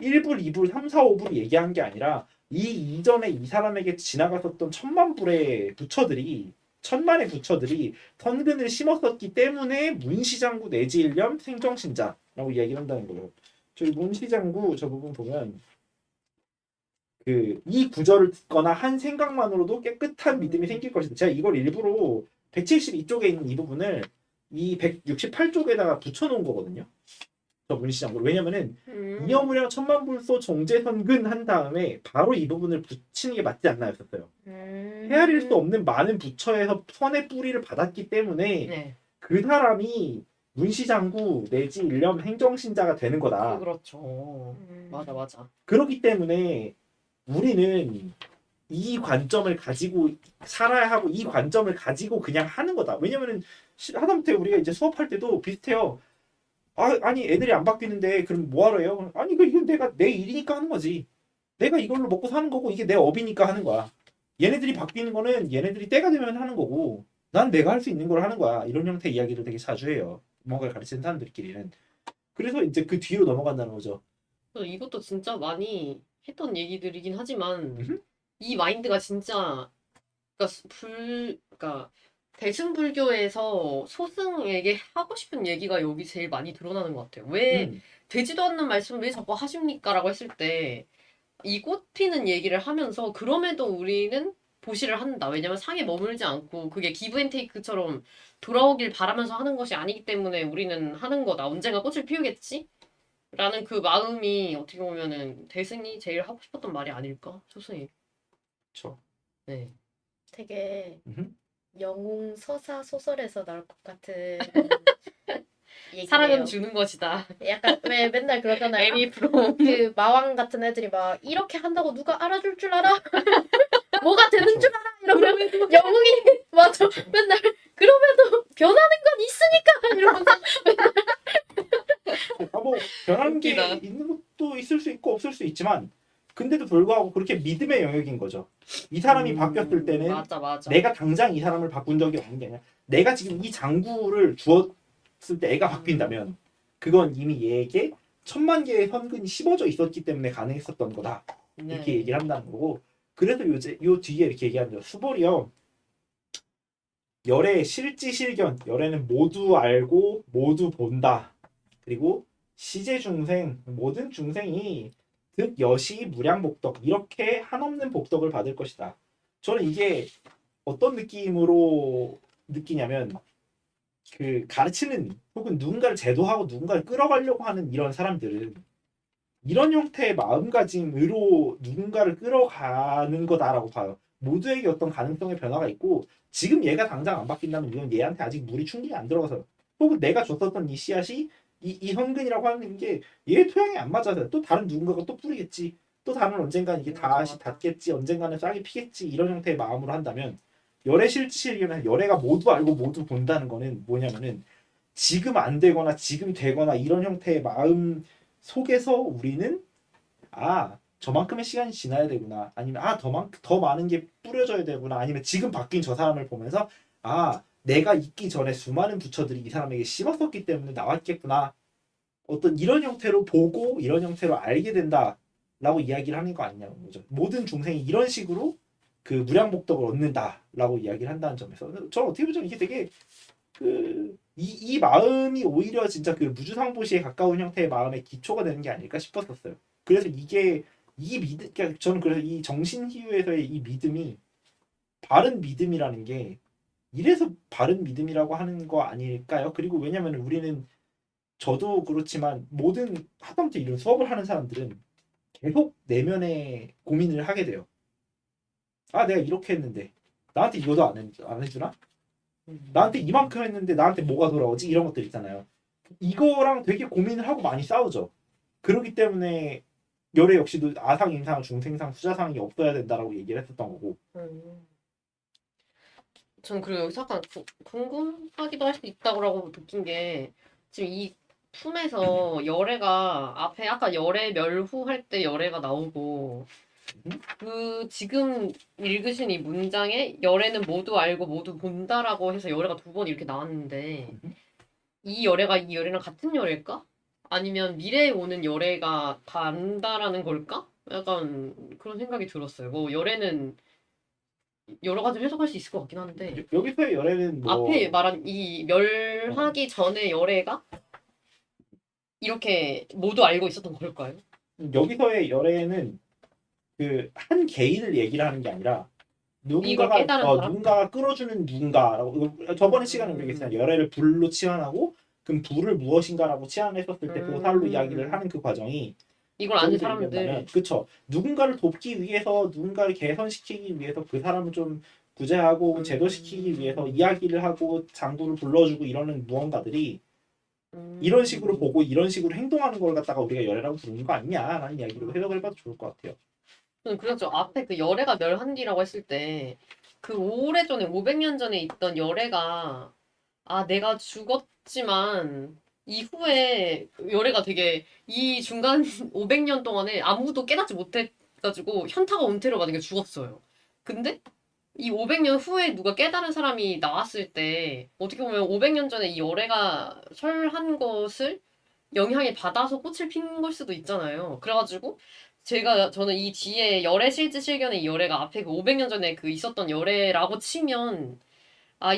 1불, 2불, 3, 4, 5불 얘기한 게 아니라 이 이전에 이 사람에게 지나갔었던 천만의 부처들이 선근을 심었었기 때문에 문시장구 내지일념 생정신자라고 이야기를 한다는 거예요. 저희 문시장구 저 부분 보면 그 이 구절을 듣거나 한 생각만으로도 깨끗한 믿음이 생길 것이다. 제가 이걸 일부러 172쪽에 있는 이 부분을 이 168쪽에다가 붙여놓은 거거든요. 저 문시장구를. 왜냐면은 이여무량 천만불소 정제선근 한 다음에 바로 이 부분을 붙이는 게 맞지 않나 했었어요. 헤아릴 수 없는 많은 부처에서 선의 뿌리를 받았기 때문에 네. 그 사람이 문시장구 내지 일념 행정신자가 되는 거다. 그렇죠. 맞아, 맞아. 그렇기 때문에 우리는 이 관점을 가지고 살아야 하고 이 관점을 가지고 그냥 하는 거다. 왜냐면은 하다못해 우리가 이제 수업할 때도 비슷해요. 아니 애들이 안 바뀌는데 그럼 뭐하러 해요? 아니 이건 내가 내 일이니까 하는 거지. 내가 이걸로 먹고 사는 거고 이게 내 업이니까 하는 거야. 얘네들이 바뀌는 거는 얘네들이 때가 되면 하는 거고 난 내가 할 수 있는 걸 하는 거야. 이런 형태의 이야기를 되게 자주 해요. 뭔가를 가르치는 사람들끼리는. 그래서 이제 그 뒤로 넘어간다는 거죠. 그래서 이것도 진짜 많이 했던 얘기들이긴 하지만 음흠. 이 마인드가 진짜 그러니까 대승불교에서 소승에게 하고 싶은 얘기가 여기 제일 많이 드러나는 것 같아요. 왜 음. 되지도 않는 말씀 왜 자꾸 하십니까? 라고 했을 때 이 꽃 피는 얘기를 하면서 그럼에도 우리는 보시를 한다. 왜냐면 상에 머물지 않고 그게 기브앤테이크처럼 돌아오길 바라면서 하는 것이 아니기 때문에 우리는 하는 거다. 언젠가 꽃을 피우겠지? 라는 그 마음이 어떻게 보면은 대승이 제일 하고 싶었던 말이 아닐까? 소승이. 그렇죠. 네. 되게 음흠. 영웅 서사 소설에서 나올 것 같은 얘기해요. 사랑은 주는 것이다. 약간 왜 맨날 그러잖아요. 애니 프롬. 그 마왕 같은 애들이 막 이렇게 한다고 누가 알아줄 줄 알아? 뭐가 되는 줄 알아? 이러면 영웅이 맞아. 맨날 그럼에도 변하는 건 있으니까 이러면서 뭐 변하는 게 웃기다. 있는 것도 있을 수 있고 없을 수 있지만 근데도 불구하고 그렇게 믿음의 영역인 거죠. 이 사람이 바뀌었을 때는 맞아. 내가 당장 이 사람을 바꾼 적이 없는 게 아니라 내가 지금 이 장구를 주었을 때 애가 바뀐다면 그건 이미 얘에게 1000만 개의 선근이 씹어져 있었기 때문에 가능했었던 거다. 이렇게 네. 얘기를 한다는 거고 그래서 요 뒤에 이렇게 얘기하는 거죠. 수볼이요. 열의 실지실견, 열애는 모두 알고 모두 본다. 그리고 시제중생, 모든 중생이 득 여시 무량복덕 이렇게 한없는 복덕을 받을 것이다. 저는 이게 어떤 느낌으로 느끼냐면 그 가르치는 혹은 누군가를 제도하고 누군가를 끌어가려고 하는 이런 사람들은 이런 형태의 마음가짐으로 누군가를 끌어가는 거다라고 봐요. 모두에게 어떤 가능성의 변화가 있고 지금 얘가 당장 안 바뀐다면 이건 얘한테 아직 물이 충분히 안 들어가서 혹은 내가 줬었던 이 씨앗이 이 현근이라고 하는 게 얘 토양에 안 맞아서 또 다른 누군가가 또 뿌리겠지. 또 다른 언젠간 이게 다시 맞아. 닿겠지. 언젠가는 싹이 피겠지. 이런 형태의 마음으로 한다면 열애 실질이나 열애가 모두 알고 모두 본다는 거는 뭐냐면은 지금 안 되거나 지금 되거나 이런 형태의 마음 속에서 우리는 저만큼의 시간이 지나야 되구나 아니면 더 많은 게 뿌려져야 되구나 아니면 지금 바뀐 저 사람을 보면서 내가 있기 전에 수많은 부처들이 이 사람에게 씹었었기 때문에 나왔겠구나 어떤 이런 형태로 보고 이런 형태로 알게 된다라고 이야기를 하는 거 아니냐는 거죠. 모든 중생이 이런 식으로 그 무량복덕을 얻는다라고 이야기를 한다는 점에서 저는 어떻게 보면 이게 되게 이 마음이 오히려 진짜 그 무주상보시에 가까운 형태의 마음의 기초가 되는 게 아닐까 싶었었어요. 그래서 이게 이 믿음, 그러니까 저는 그래서 이 정신희유에서의 이 믿음이 바른 믿음이라는 게 이래서 바른 믿음이라고 하는 거 아닐까요? 그리고 왜냐면 우리는 저도 그렇지만 모든 하다못해 이런 수업을 하는 사람들은 계속 내면에 고민을 하게 돼요. 내가 이렇게 했는데 나한테 이거도 안 해주나? 나한테 이만큼 했는데 나한테 뭐가 돌아오지? 이런 것들 있잖아요. 이거랑 되게 고민을 하고 많이 싸우죠. 그렇기 때문에 열애 역시도 아상, 임상, 중생상, 수자상이 없어야 된다라고 얘기를 했었던 거고. 전 그리고 여기서 약간 궁금하기도 할 수 있다고 느낀 게 지금 이 품에서 열애가 앞에 아까 열애 멸후할 때 열애가 나오고 그 지금 읽으신 이 문장에 열애는 모두 알고 모두 본다라고 해서 열애가 2번 이렇게 나왔는데 이 열애가 이 열애랑 같은 열애일까? 아니면 미래에 오는 열애가 다른다라는 걸까? 약간 그런 생각이 들었어요. 뭐 열애는 여러 가지로 해석할 수 있을 것 같긴 한데 여기서의 열애는 뭐 앞에 말한 이 멸하기 전에 열애가 이렇게 모두 알고 있었던 걸까요? 여기서의 열애는 그 한 개인을 얘기를 하는 게 아니라 이걸 깨달은 사람? 누군가가 끌어주는 누군가라고 저번에 시간에 우리가 했잖아요. 열애를 불로 치환하고 그럼 불을 무엇인가라고 치환했었을 때 그 살로 이야기를 하는 그 과정이 이걸 아는 사람들. 그쵸. 누군가를 돕기 위해서 누군가를 개선시키기 위해서 그 사람을 좀 구제하고 제도시키기 위해서 이야기를 하고 장부를 불러주고 이러는 무언가들이 이런 식으로 보고 이런 식으로 행동하는 걸 갖다가 우리가 열애라고 부르는 거 아니냐라는 이야기로 해석을 해봐도 좋을 것 같아요. 저는 그래서 앞에 그 열애가 멸한디라고 했을 때 그 오래전에 500년 전에 있던 열애가 내가 죽었지만 이후에 열애가 되게 이 중간 500년 동안에 아무도 깨닫지 못해가지고 현타가 온 태로 만약에 죽었어요. 근데 이 500년 후에 누가 깨달은 사람이 나왔을 때 어떻게 보면 500년 전에 이 열애가 설한 것을 영향을 받아서 꽃을 핀 걸 수도 있잖아요. 그래가지고 저는 이 뒤에 열애 실지 실견의 이 열애가 앞에 그 500년 전에 그 있었던 열애라고 치면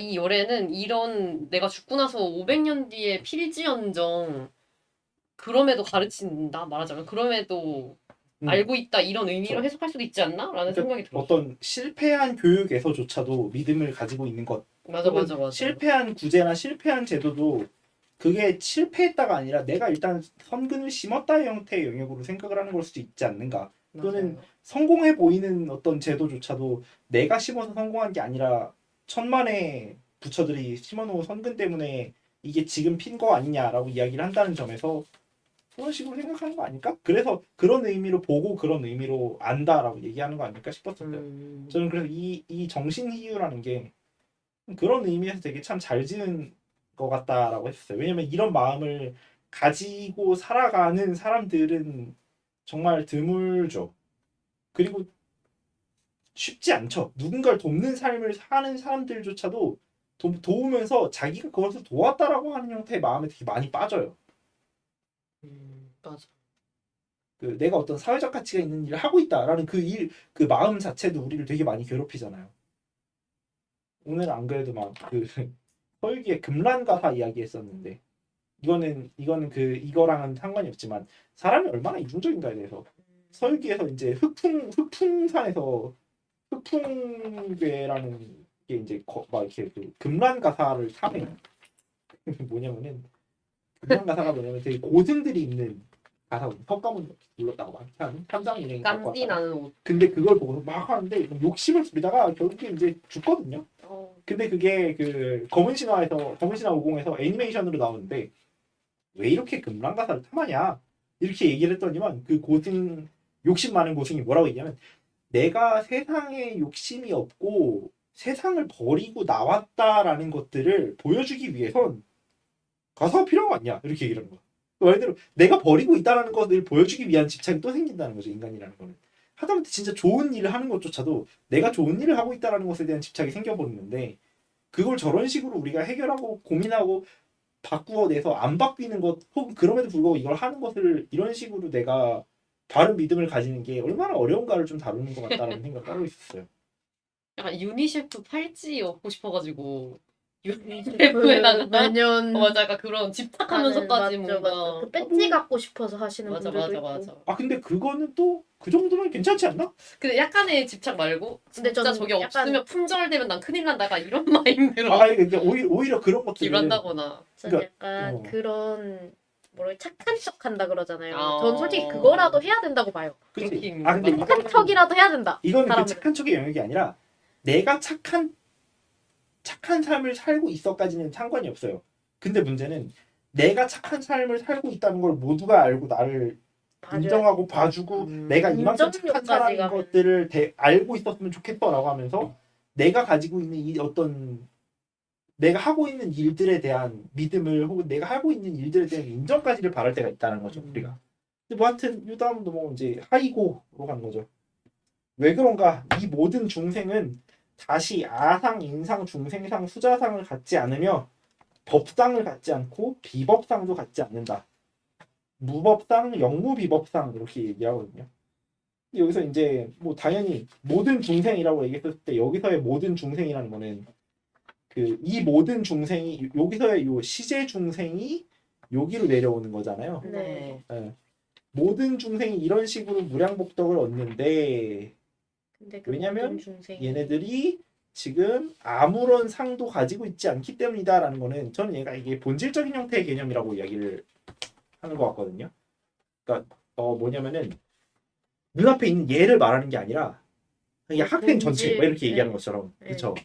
이 열애는 이런 내가 죽고 나서 500년 뒤에 필지언정 그럼에도 가르친다 말하자면 그럼에도 알고 있다 이런 의미로 그쵸. 해석할 수도 있지 않나? 라는 생각이 들었어요. 어떤 실패한 교육에서조차도 믿음을 가지고 있는 것 맞아. 실패한 구제나 실패한 제도도 그게 실패했다가 아니라 내가 일단 선근을 심었다의 형태의 영역으로 생각을 하는 걸 수도 있지 않는가. 또는 맞아요. 성공해 보이는 어떤 제도조차도 내가 심어서 성공한 게 아니라 천만의 부처들이 심어놓은 선근 때문에 이게 지금 핀 거 아니냐라고 이야기를 한다는 점에서 그런 식으로 생각하는 거 아닐까? 그래서 그런 의미로 보고 그런 의미로 안다라고 얘기하는 거 아닐까 싶었어요. 저는 그래서 이 정신희유라는 게 그런 의미에서 되게 참 잘 지은 것 같다라고 했었어요. 왜냐면 이런 마음을 가지고 살아가는 사람들은 정말 드물죠. 그리고 쉽지 않죠. 누군가를 돕는 삶을 사는 사람들조차도 도우면서 자기가 그것을 도왔다라고 하는 형태의 마음에 되게 많이 빠져요. 맞아. 그 내가 어떤 사회적 가치가 있는 일을 하고 있다라는 그 마음 자체도 우리를 되게 많이 괴롭히잖아요. 오늘 안 그래도 막 그 서유기의 금란가사 이야기했었는데 이거는 이거랑은 상관이 없지만 사람이 얼마나 이중적인가에 대해서 서유기에서 이제 흑풍산에서 흑풍괴라는 게 이제 막 이렇게 그 금란가사를 탐해. 뭐냐면은 금란가사가 뭐냐면 되게 고승들이 입는 가사 석가모니 불렀다고 막 하는 삼상인행 깜디 나는 옷. 근데 그걸 보고 막 하는데 욕심을 부리다가 결국에 이제 죽거든요. 근데 그게 그 검은 신화 50에서 애니메이션으로 나오는데 왜 이렇게 금란가사를 탐하냐 이렇게 얘기를 했더니만 그 고승 욕심 많은 고승이 뭐라고 얘기하면 내가 세상에 욕심이 없고 세상을 버리고 나왔다라는 것들을 보여주기 위해선 가사가 필요한 거 아니야 이렇게 얘기를 하는 거야. 말 그대로 내가 버리고 있다는 것을 보여주기 위한 집착이 또 생긴다는 거죠. 인간이라는 거는 하다못해 진짜 좋은 일을 하는 것조차도 내가 좋은 일을 하고 있다는 것에 대한 집착이 생겨버리는데 그걸 저런 식으로 우리가 해결하고 고민하고 바꾸어내서 안 바뀌는 것 혹은 그럼에도 불구하고 이걸 하는 것을 이런 식으로 내가 바른 믿음을 가지는 게 얼마나 어려운가를 좀 다루는 것 같다라는 생각을 하고 있었어요. 약간 유니셰프 팔찌 얻고 싶어가지고 유니셰프에다가 매년 맞아, 약간 그런 집착하면서까지 맞죠, 뭔가 맞죠. 그 배지 갖고 싶어서 하시는 맞아 분들도 맞아 있고. 맞아. 아 근데 그거는 또 그 정도면 괜찮지 않나? 근데 약간의 집착 말고 근데 진짜 저는 저게 약간- 없으면 품절되면 난 큰일 난다가 이런 마인드로 아 이게 오히려 그런 것들은 기부한다거나. 전 그러니까, 약간 어. 그런 뭐라 착한 척한다 그러잖아요. 아. 전 솔직히 그거라도 해야 된다고 봐요. 그치. 그렇긴 아 근데 맞아. 착한 척이라도 해야 된다. 이거는 그 사람은. 착한 척의 영역이 아니라 내가 착한 삶을 살고 있어까지는 상관이 없어요. 근데 문제는 내가 착한 삶을 살고 있다는 걸 모두가 알고 나를 인정하고 봐주고 내가 이만큼 착한 인정력까지 사람인 가면- 것들을 알고 있었으면 좋겠다라고 하면서 내가 가지고 있는 이 어떤 내가 하고 있는 일들에 대한 믿음을 혹은 내가 하고 있는 일들에 대한 인정까지를 바랄 때가 있다는 거죠 우리가. 근데 뭐 하여튼 이 다음도 뭐 이제 하이고로 가는 거죠. 왜 그런가? 이 모든 중생은 다시 아상, 인상, 중생상, 수자상을 갖지 않으며 법상을 갖지 않고 비법상도 갖지 않는다. 무법상, 영무비법상 이렇게 얘기하거든요. 여기서 이제 뭐 당연히 모든 중생이라고 얘기했을 때 여기서의 모든 중생이라는 거는 그 이 모든 중생이 여기서의 요 시제 중생이 여기로 내려오는 거잖아요. 네. 예. 모든 중생이 이런 식으로 무량복덕을 얻는데 근데 그 왜냐면 모든 중생이- 얘네들이 지금 아무런 상도 가지고 있지 않기 때문이다라는 거는 저는 얘가 이게 본질적인 형태의 개념이라고 이야기를 하는 것 같거든요. 그러니까 뭐냐면은 눈앞에 있는 얘를 말하는 게 아니라 그냥 학생 전체 본질, 뭐 이렇게 얘기하는 네. 것처럼 네. 그렇죠.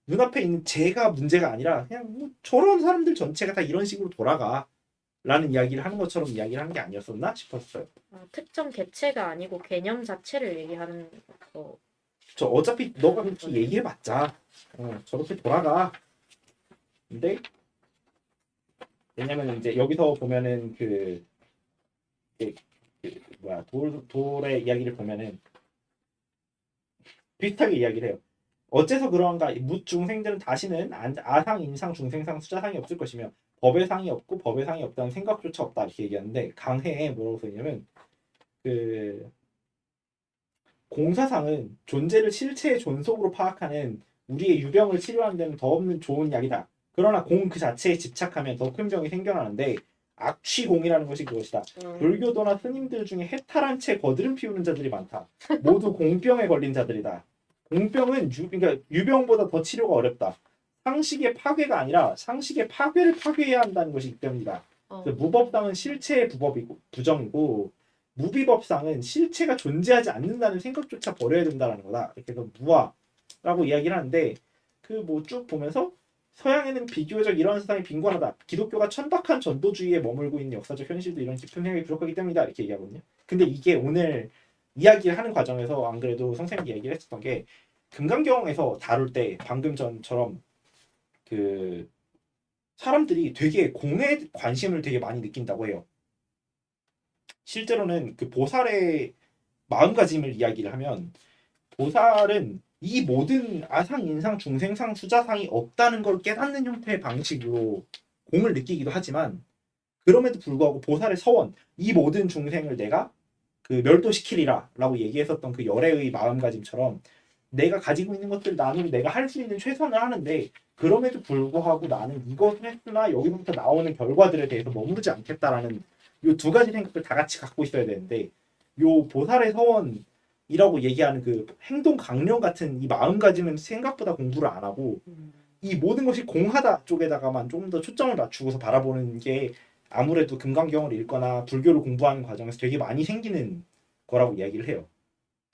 눈앞에 있는 쟤가 문제가 아니라 그냥 뭐 저런 사람들 전체가 다 이런 식으로 돌아가라는 이야기를 하는 것처럼 이야기를 하는 게 아니었었나 싶었어요. 특정 개체가 아니고 개념 자체를 얘기하는 거. 저 어차피 너가 그렇게 얘기해봤자 저렇게 돌아가. 근데 왜냐면 이제 여기서 보면은 뭐야 돌의 이야기를 보면은 비슷하게 이야기를 해요. 어째서 그러한가? 묻중생들은 다시는 아상, 인상, 중생상, 수자상이 없을 것이며 법의 상이 없고 법의 상이 없다는 생각조차 없다 이렇게 얘기하는데 강해에 뭐라고 써있냐면 그 공사상은 존재를 실체의 존속으로 파악하는 우리의 유병을 치료하는 데는 더 없는 좋은 약이다. 그러나 공 그 자체에 집착하면 더 큰 병이 생겨나는데 악취공이라는 것이 그것이다. 불교도나 스님들 중에 해탈한 채 거드름 피우는 자들이 많다. 모두 공병에 걸린 자들이다. 공병은 그러니까 유병보다 더 치료가 어렵다. 상식의 파괴가 아니라 상식의 파괴를 파괴해야 한다는 것이기 때문이다. 무법상은 실체의 부정이고 무비법상은 실체가 존재하지 않는다는 생각조차 버려야 된다는 거다. 이렇게 해서 무아라고 이야기를 하는데 그 뭐 쭉 보면서 서양에는 비교적 이런 사상이 빈곤하다. 기독교가 천박한 전도주의에 머물고 있는 역사적 현실도 이런 깊은 생각이 부족하기 때문이다. 이렇게 얘기하거든요. 근데 이게 오늘 이야기를 하는 과정에서 안 그래도 선생님이 얘기를 했었던 게 금강경에서 다룰 때 방금 전처럼 그 사람들이 되게 공에 관심을 되게 많이 느낀다고 해요. 실제로는 그 보살의 마음가짐을 이야기를 하면 보살은 이 모든 아상, 인상, 중생상, 수자상이 없다는 걸 깨닫는 형태의 방식으로 공을 느끼기도 하지만 그럼에도 불구하고 보살의 서원, 이 모든 중생을 내가 그 멸도시키리라 라고 얘기했었던 그 열애의 마음가짐처럼 내가 가지고 있는 것들 나누고 내가 할 수 있는 최선을 하는데 그럼에도 불구하고 나는 이것을 했으나 여기서부터 나오는 결과들에 대해서 머무르지 않겠다라는 이 두 가지 생각을 다 같이 갖고 있어야 되는데 요 보살의 서원이라고 얘기하는 그 행동 강령 같은 이 마음가짐은 생각보다 공부를 안 하고 이 모든 것이 공하다 쪽에다가만 좀 더 초점을 맞추고서 바라보는 게 아무래도 금강경을 읽거나 불교를 공부하는 과정에서 되게 많이 생기는 거라고 이야기를 해요.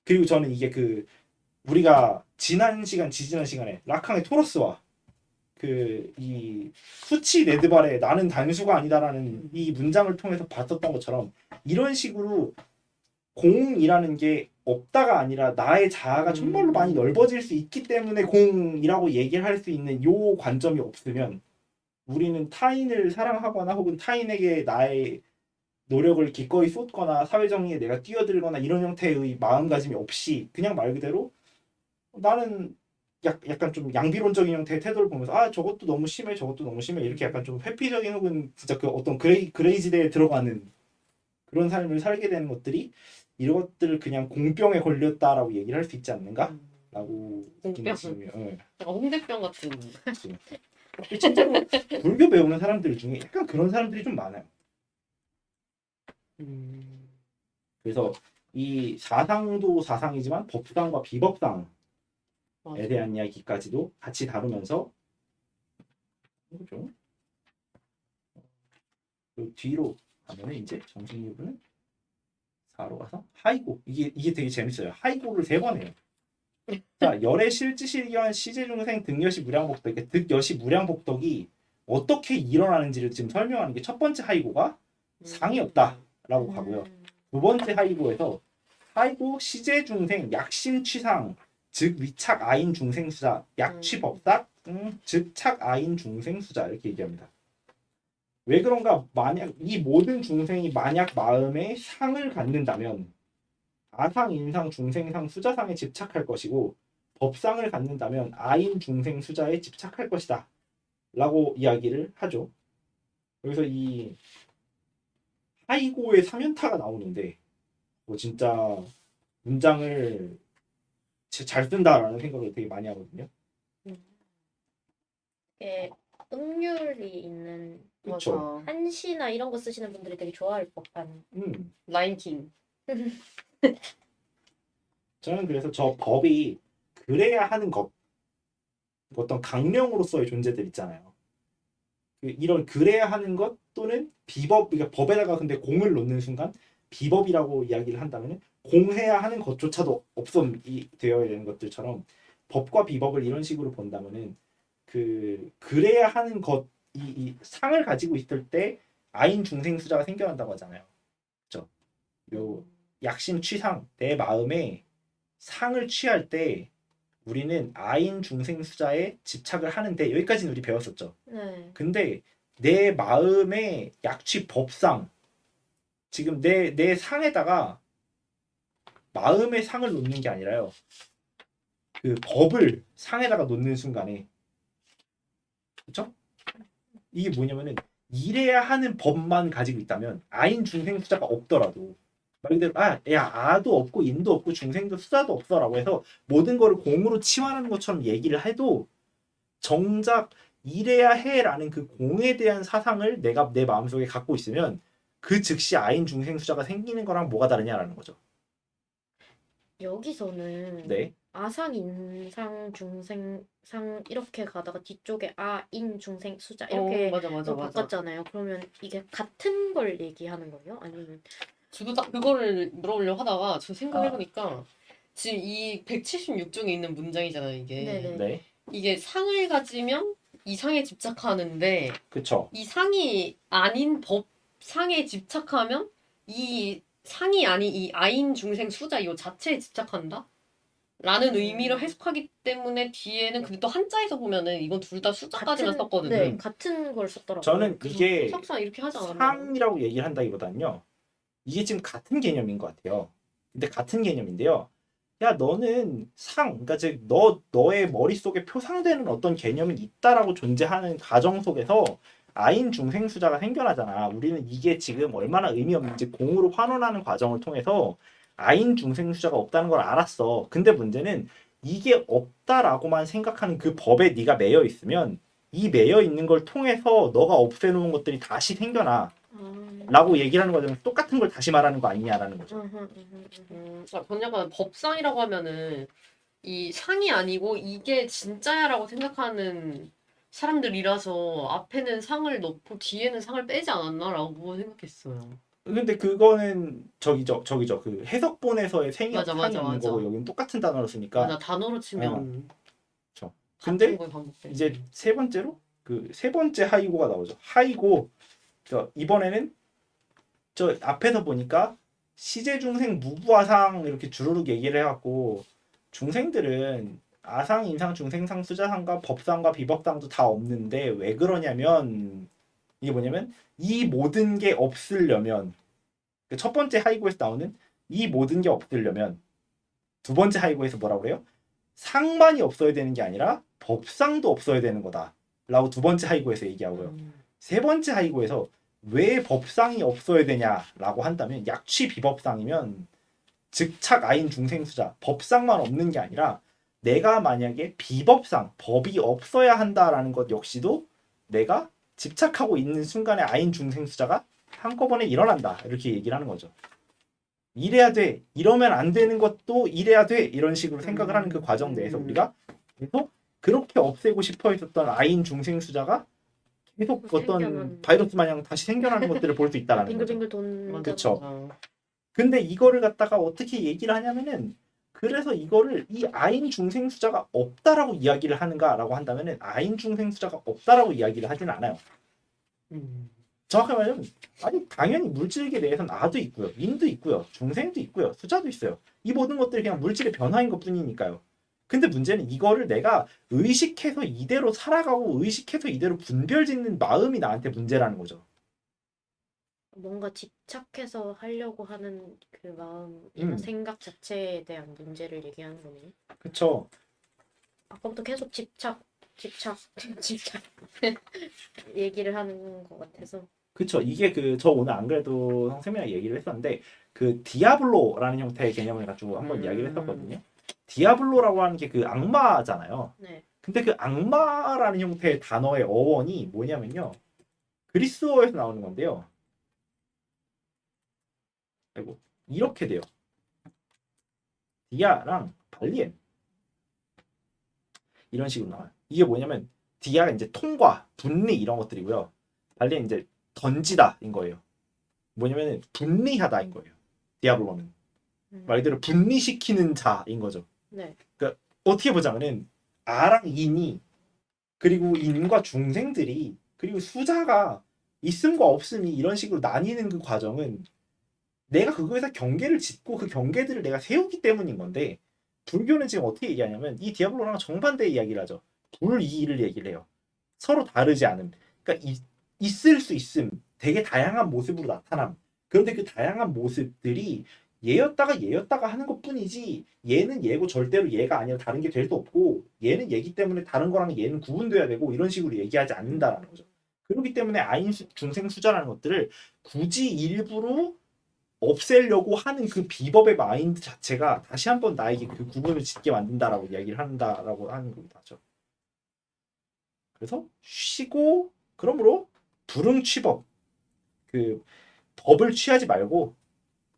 그리고 저는 이게 그 우리가 지난 시간에 라캉의 토러스와 그 이 수치 네드발의 나는 단수가 아니다라는 이 문장을 통해서 봤었던 것처럼 이런 식으로 공이라는 게 없다가 아니라 나의 자아가 정말로 많이 넓어질 수 있기 때문에 공이라고 얘기를 할 수 있는 요 관점이 없으면 우리는 타인을 사랑하거나 혹은 타인에게 나의 노력을 기꺼이 쏟거나 사회정의에 내가 뛰어들거나 이런 형태의 마음가짐이 없이 그냥 말 그대로 나는 약간 좀 양비론적인 형태의 태도를 보면서 아 저것도 너무 심해 저것도 너무 심해 이렇게 약간 좀 회피적인 혹은 진짜 그 어떤 그레이지대에 들어가는 그런 삶을 살게 되는 것들이 이런 것들을 그냥 공병에 걸렸다라고 얘기를 할 수 있지 않는가라고 공병. 지금 약간 홍대병 같은. 실제로 불교 배우는 사람들 중에 약간 그런 사람들이 좀 많아요. 그래서 이 사상도 사상이지만 법상과 비법상에 맞아. 대한 이야기까지도 같이 다루면서 그죠? 그 뒤로 가면은 이제 정신유부는 4로 가서 하이고 이게 되게 재밌어요. 하이고를 3번 해요. 자, 열의 실지실견 시제중생 득여시 무량복덕 이게 득여시 무량복덕이 어떻게 일어나는지를 지금 설명하는 게 첫 번째 하이고가 상이 없다라고 가고요. 두 번째 하이고에서 하이고 시제중생 약심취상 즉 위착 아인 중생수자 약취법삭 즉 착 아인 중생수자 이렇게 얘기합니다. 왜 그런가? 만약 이 모든 중생이 만약 마음에 상을 갖는다면 아상, 인상, 중생상, 수자상에 집착할 것이고 법상을 갖는다면 아인, 중생, 수자에 집착할 것이다 라고 이야기를 하죠. 여기서 이 하이고의 삼연타가 나오는데 뭐 진짜 문장을 잘 쓴다라는 생각을 되게 많이 하거든요. 이게 음률이 있는 그렇죠. 한시나 이런 거 쓰시는 분들이 되게 좋아할 법한. 라인킹. 저는 그래서 저 법이 그래야 하는 것 어떤 강령으로서의 존재들 있잖아요. 이런 그래야 하는 것 또는 비법 그러니까 법에다가 근데 공을 놓는 순간 비법이라고 이야기를 한다면 공해야 하는 것조차도 없음이 되어야 되는 것들처럼 법과 비법을 이런 식으로 본다면은 그래야 하는 것 이 상을 가지고 있을 때 아인 중생수자가 생겨난다고 하잖아요. 그렇죠? 요 약심 취상 내 마음에 상을 취할 때 우리는 아인 중생수자에 집착을 하는데 여기까지는 우리 배웠었죠. 네. 근데 내 마음의 약취 법상 지금 내 상에다가 마음의 상을 놓는 게 아니라요. 그 법을 상에다가 놓는 순간에 그렇죠? 이게 뭐냐면은 이래야 하는 법만 가지고 있다면 아인 중생 수자가 없더라도 말 그대로 아도 없고 인도 없고 중생도 수자도 없어라고 해서 모든 거를 공으로 치환하는 것처럼 얘기를 해도 정작 이래야 해라는 그 공에 대한 사상을 내가 내 마음속에 갖고 있으면 그 즉시 아인 중생 수자가 생기는 거랑 뭐가 다르냐라는 거죠. 여기서는 네. 아상, 인상, 중생, 상 이렇게 가다가 뒤쪽에 아인, 중생, 수자 이렇게 맞아. 바꿨잖아요. 그러면 이게 같은 걸 얘기하는 거예요? 아니면 저도 딱 그거를 물어보려고 하다가 저 생각해보니까 지금 이 176쪽에 있는 문장이잖아요, 이게. 네네. 네. 이게 상을 가지면 이 상에 집착하는데 그쵸. 이 상이 아닌 법상에 집착하면 이 상이 아닌 이 아인 중생 수자 이 자체에 집착한다? 라는 의미로 해석하기 때문에 뒤에는 근데 또 한자에서 보면은 이건 둘 다 수자까지만 썼거든요. 네, 같은 걸 썼더라고요. 저는 그래서 이게 해석상 이렇게 하지 않았나? 상이라고 얘기를 한다기보다는요. 이게 지금 같은 개념인 것 같아요. 근데 같은 개념인데요. 야, 너는 그러니까 즉 너의 머릿속에 표상되는 어떤 개념이 있다라고 존재하는 가정 속에서 아인 중생수자가 생겨나잖아. 우리는 이게 지금 얼마나 의미 없는지 공으로 환원하는 과정을 통해서 아인 중생수자가 없다는 걸 알았어. 근데 문제는 이게 없다라고만 생각하는 그 법에 네가 매여 있으면 이 매여 있는 걸 통해서 너가 없애놓은 것들이 다시 생겨나. 라고 얘기를 하는 거잖아요. 똑같은 걸 다시 말하는 거 아니냐라는 거죠. 전 약간 법상이라고 하면은 이 상이 아니고 이게 진짜야라고 생각하는 사람들이라서 앞에는 상을 넣고 뒤에는 상을 빼지 않았나라고 생각했어요. 근데 그거는 저기죠. 그 해석본에서의 생이 맞아, 상이 맞아, 있는 맞아. 거고 여기는 똑같은 단어로 쓰니까. 맞아, 단어로 치면 그렇죠. 같은 근데 걸 반복돼. 이제 세 번째로 그 세 번째 하이고가 나오죠. 하이고 이번에는 저 앞에서 보니까 시제 중생 무부아상 이렇게 주르륵 얘기를 해갖고 중생들은 아상, 인상, 중생상, 수자상과 법상과 비법상도 다 없는데 왜 그러냐면 이게 뭐냐면 이 모든 게 없으려면 그 첫 번째 하이고에서 나오는 이 모든 게 없으려면 두 번째 하이고에서 뭐라고 그래요? 상만이 없어야 되는 게 아니라 법상도 없어야 되는 거다 라고 두 번째 하이고에서 얘기하고요. 세 번째 하이고에서 왜 법상이 없어야 되냐라고 한다면 약취 비법상이면 즉착 아인 중생수자 법상만 없는 게 아니라 내가 만약에 비법상 법이 없어야 한다라는 것 역시도 내가 집착하고 있는 순간에 아인 중생수자가 한꺼번에 일어난다 이렇게 얘기를 하는 거죠. 이래야 돼 이러면 안 되는 것도 이래야 돼 이런 식으로 생각을 하는 그 과정 내에서 우리가 계속 그렇게 없애고 싶어 했었던 아인 중생수자가 계속 어떤 바이러스 마냥 다시 생겨나는 것들을 볼 수 있다라는 거죠. 빙글빙글 돈. 그쵸. 근데 이거를 갖다가 어떻게 얘기를 하냐면은 그래서 이거를 이 아인 중생수자가 없다라고 이야기를 하는가라고 한다면은 아인 중생수자가 없다라고 이야기를 하진 않아요. 정확하게 말하면 아니 당연히 물질계 내에서는 아도 있고요, 인도 있고요, 중생도 있고요, 수자도 있어요. 이 모든 것들이 그냥 물질의 변화인 것뿐이니까요. 근데 문제는 이거를 내가 의식해서 이대로 살아가고 의식해서 이대로 분별짓는 마음이 나한테 문제라는 거죠. 뭔가 집착해서 하려고 하는 그 마음이나 생각 자체에 대한 문제를 얘기하는 거네요. 그쵸. 아까부터 계속 집착 얘기를 하는 것 같아서. 그쵸. 이게 저 오늘 안 그래도 선생님이랑 얘기를 했었는데 그 디아블로라는 형태의 개념을 가지고 한번 이야기를 했었거든요. 디아블로라고 하는 게 그 악마잖아요. 네. 근데 그 악마라는 형태의 단어의 어원이 뭐냐면요. 그리스어에서 나오는 건데요. 아이고, 이렇게 돼요. 디아랑 발리엔 이런 식으로 나와요. 이게 뭐냐면 디아가 이제 통과, 분리 이런 것들이고요. 발리엔 이제 던지다인 거예요. 뭐냐면 분리하다인 거예요. 디아블로는 말 그대로 분리시키는 자인 거죠. 네. 그러니까 어떻게 보자면은 아랑 인이 그리고 인과 중생들이 그리고 수자가 있음과 없음이 이런 식으로 나뉘는 그 과정은 내가 그거에서 경계를 짓고 그 경계들을 내가 세우기 때문인 건데 불교는 지금 어떻게 얘기하냐면 이 디아블로랑 정반대의 이야기를 하죠. 불이의를 얘기를 해요. 서로 다르지 않음. 그러니까 있을 수 있음. 되게 다양한 모습으로 나타남. 그런데 그 다양한 모습들이 얘였다가 하는 것뿐이지 얘는 얘고 절대로 얘가 아니라 다른 게 될 수 없고 얘는 얘기 때문에 다른 거랑 얘는 구분돼야 되고 이런 식으로 얘기하지 않는다라는 거죠. 그렇기 때문에 아인 중생수자라는 것들을 굳이 일부러 없애려고 하는 그 비법의 마인드 자체가 다시 한번 나에게 그 구분을 짓게 만든다라고 이야기를 한다라고 하는 겁니다. 그래서 쉬고 그러므로 불응취법 그 법을 취하지 말고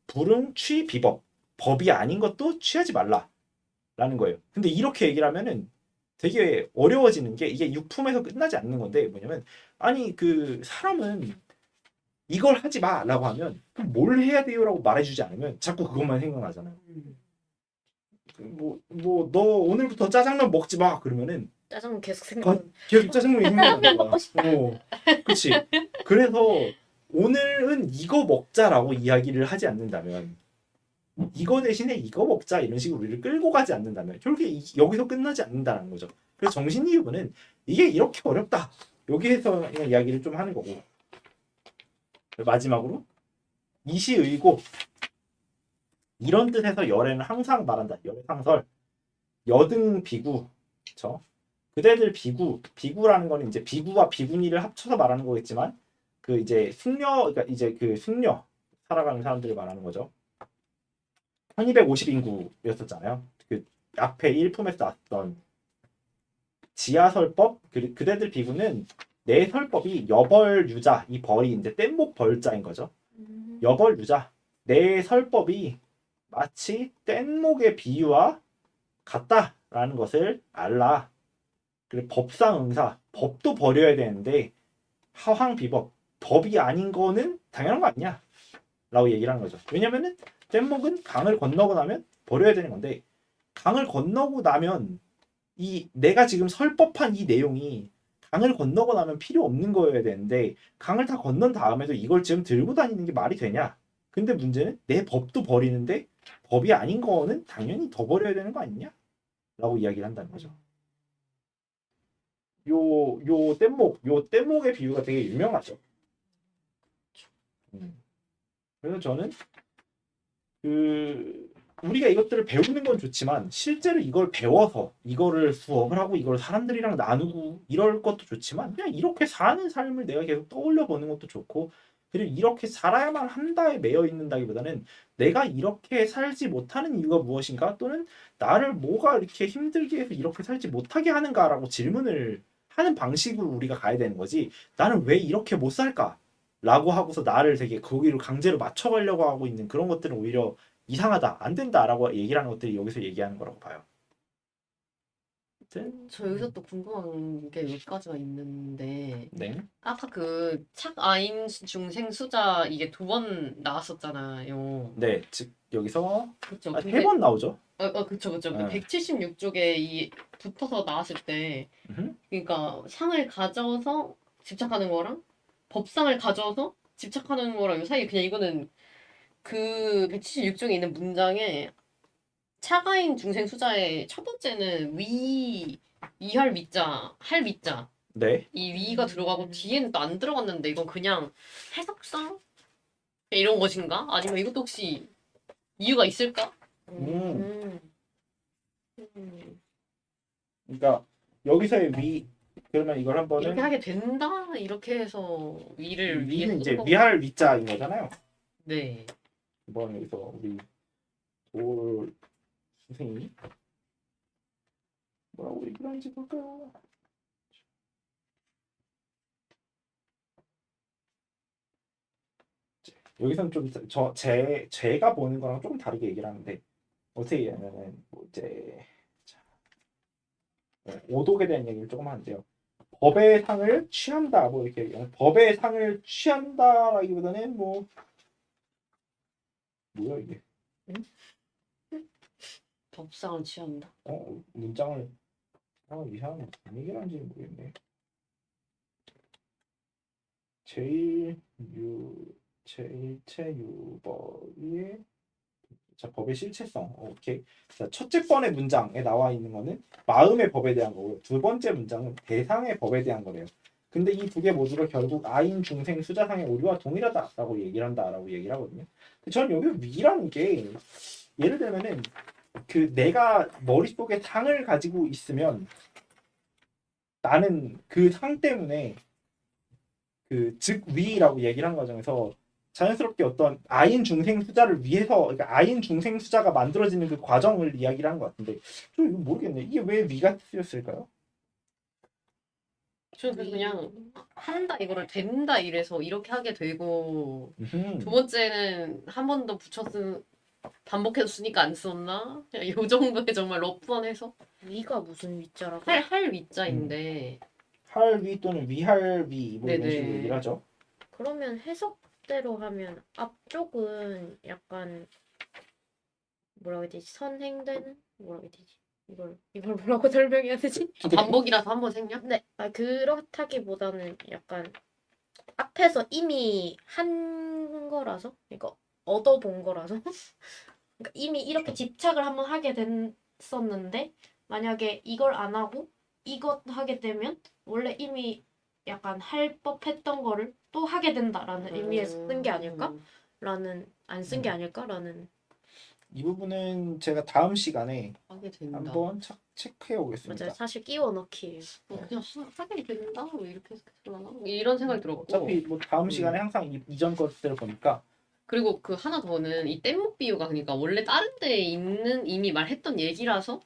불응취 비법 법이 아닌 것도 취하지 말라라는 거예요. 근데 이렇게 얘기를 하면은 되게 어려워지는 게 이게 육품에서 끝나지 않는 건데 뭐냐면 아니 그 사람은 이걸 하지 마라고 하면 뭘 해야 돼요라고 말해주지 않으면 자꾸 그것만 생각나잖아요. 뭐 너 오늘부터 짜장면 먹지 마 그러면은 짜장면 계속 생각나. 계속 짜장면이 생각나는 거야. 먹고 싶다. 그치. 그래서 오늘은 이거 먹자라고 이야기를 하지 않는다면, 이거 대신에 이거 먹자 이런 식으로 우리를 끌고 가지 않는다면 결국에 여기서 끝나지 않는다는 거죠. 그래서 정신이유는 이게 이렇게 어렵다. 여기에서 그냥 이야기를 좀 하는 거고. 마지막으로 이시의고, 이런 뜻에서 열에는 항상 말한다. 열의 상설. 여등 비구. 그쵸? 그대들 비구라는 거는 이제 비구와 비구니를 합쳐서 말하는 거겠지만, 그 이제 숙녀, 그러니까 이제 그 숙녀 살아가는 사람들을 말하는 거죠. 1250 인구였었잖아요. 그 앞에 일품에서 나왔던 지하설법. 그대들 비구는 내 설법이 여벌유자, 이 벌이 이제 뗏목 벌자인 거죠. 여벌유자, 내 설법이 마치 뗏목의 비유와 같다라는 것을 알라. 그리고 법상응사, 법도 버려야 되는데 하황비법, 법이 아닌 거는 당연한 거 아니냐 라고 얘기를 하는 거죠. 왜냐면은 뗏목은 강을 건너고 나면 버려야 되는 건데, 강을 건너고 나면 이 내가 지금 설법한 이 내용이 강을 건너고 나면 필요 없는 거여야 되는데, 강을 다 건넌 다음에도 이걸 지금 들고 다니는 게 말이 되냐. 근데 문제는 내 법도 버리는데 법이 아닌 거는 당연히 더 버려야 되는 거 아니냐 라고 이야기를 한다는 거죠. 요 뗏목의 비유가 되게 유명하죠. 그래서 저는 우리가 이것들을 배우는 건 좋지만 실제로 이걸 배워서 이거를 수업을 하고 이걸 사람들이랑 나누고 이럴 것도 좋지만, 그냥 이렇게 사는 삶을 내가 계속 떠올려 보는 것도 좋고, 그리고 이렇게 살아야만 한다에 매여 있는다기보다는 내가 이렇게 살지 못하는 이유가 무엇인가, 또는 나를 뭐가 이렇게 힘들게 해서 이렇게 살지 못하게 하는가라고 질문을 하는 방식으로 우리가 가야 되는 거지, 나는 왜 이렇게 못 살까? 라고 하고서 나를 되게 거기로 강제로 맞춰가려고 하고 있는 그런 것들은 오히려 이상하다, 안 된다라고 얘기를 하는 것들이 여기서 얘기하는 거라고 봐요. 아무튼 저 여기서 또 궁금한 게 몇 가지가 있는데, 네. 아까 그 착아인 중생 수자 이게 2번 나왔었잖아요. 네, 즉 여기서 그렇죠. 한 3번 나오죠. 그쵸, 그쵸. 그 네. 176쪽에 이 붙어서 나왔을 때, 그러니까 상을 가져서 집착하는 거랑 법상을 가져서 집착하는 거랑 요 사이, 그냥 이거는 그 176쪽에 있는 문장에 차가인 중생 수자의 첫 번째는 위할 위자, 할 위자. 네. 이 위가 들어가고 뒤에는 또 안 들어갔는데, 이건 그냥 해석상 이런 것인가? 아니면 이것도 혹시 이유가 있을까? 음. 그러니까 여기서의 위, 그러면 이걸 이렇게 한번은 하게 된다? 이렇게 해서 위를 위에 위는 이제 쓴 위할 위자인 거잖아요. 네. 이번 여기서 우리 돌 선생님이 뭐라고 얘기를 하는지 볼까요? 여기서는 좀 제가 보는 거랑 조금 다르게 얘기를 하는데, 어떻게 얘기하냐면 뭐 이제 오독에 대한 얘기를 조금 하는데요. 법의 상을 취한다, 뭐 이렇게 얘기하는, 법의 상을 취한다라기보다는 뭐 뭐야 이게, 법상을 취한다. 문장을 이상한 무슨 얘기를 하는지 모르겠네. 제일체유법의, 자, 법의 실체성. 오케이. 자, 첫째 번의 문장에 나와 있는 거는 마음의 법에 대한 거고요. 두 번째 문장은 대상의 법에 대한 거래요. 근데 이 두 개 모두가 결국 아인 중생 수자상의 오류와 동일하다라고 얘기를 한다라고 얘기를 하거든요. 저는 여기 위라는 게, 예를 들면은 그 내가 머릿속에 상을 가지고 있으면 나는 그 상 때문에 그 즉 위라고 얘기를 한 과정에서 자연스럽게 어떤 아인 중생 수자를 위해서, 그러니까 아인 중생 수자가 만들어지는 그 과정을 이야기를 한 것 같은데, 저 이거 모르겠네. 이게 왜 위가 쓰였을까요? 저는 그냥 한다 이거를 된다 이래서 이렇게 하게 되고, 음흠. 두 번째는 한 번 더 반복해서 쓰니까 안 썼나? 그냥 요 정도의 정말 러프한 해석? 위가 무슨 위자라고? 할 위자인데. 할 위 또는 위할 위, 뭐 이런 식으로 네네. 얘기를 하죠. 그러면 해석대로 하면 앞쪽은 약간 뭐라고 해야 되지? 선행되는? 뭐라고 해야 되지? 이걸 뭐라고 설명해야 되지? 반복이라서 한 번 생략? 네, 그렇다기보다는 약간 앞에서 이미 한 거라서, 그러니까 얻어본 거라서, 그러니까 이미 이렇게 집착을 한번 하게 됐었는데, 만약에 이걸 안 하고 이것 하게 되면 원래 이미 약간 할 법했던 거를 또 하게 된다라는 의미에서 쓴 게 아닐까? 안 쓴 게 아닐까라는. 이 부분은 제가 다음 시간에 하게 된다. 한번 체크해 오겠습니다. 맞아요. 사실 끼워 넣기예요. 그냥 하게 된다? 뭐 이렇게 해석하나? 이런 생각이 들었고. 어차피 뭐 다음 시간에 항상 이전 것들을 보니까 그리고 그 하나 더는 이 뗏목 비유가 그러니까 원래 다른 데에 있는 이미 말했던 얘기라서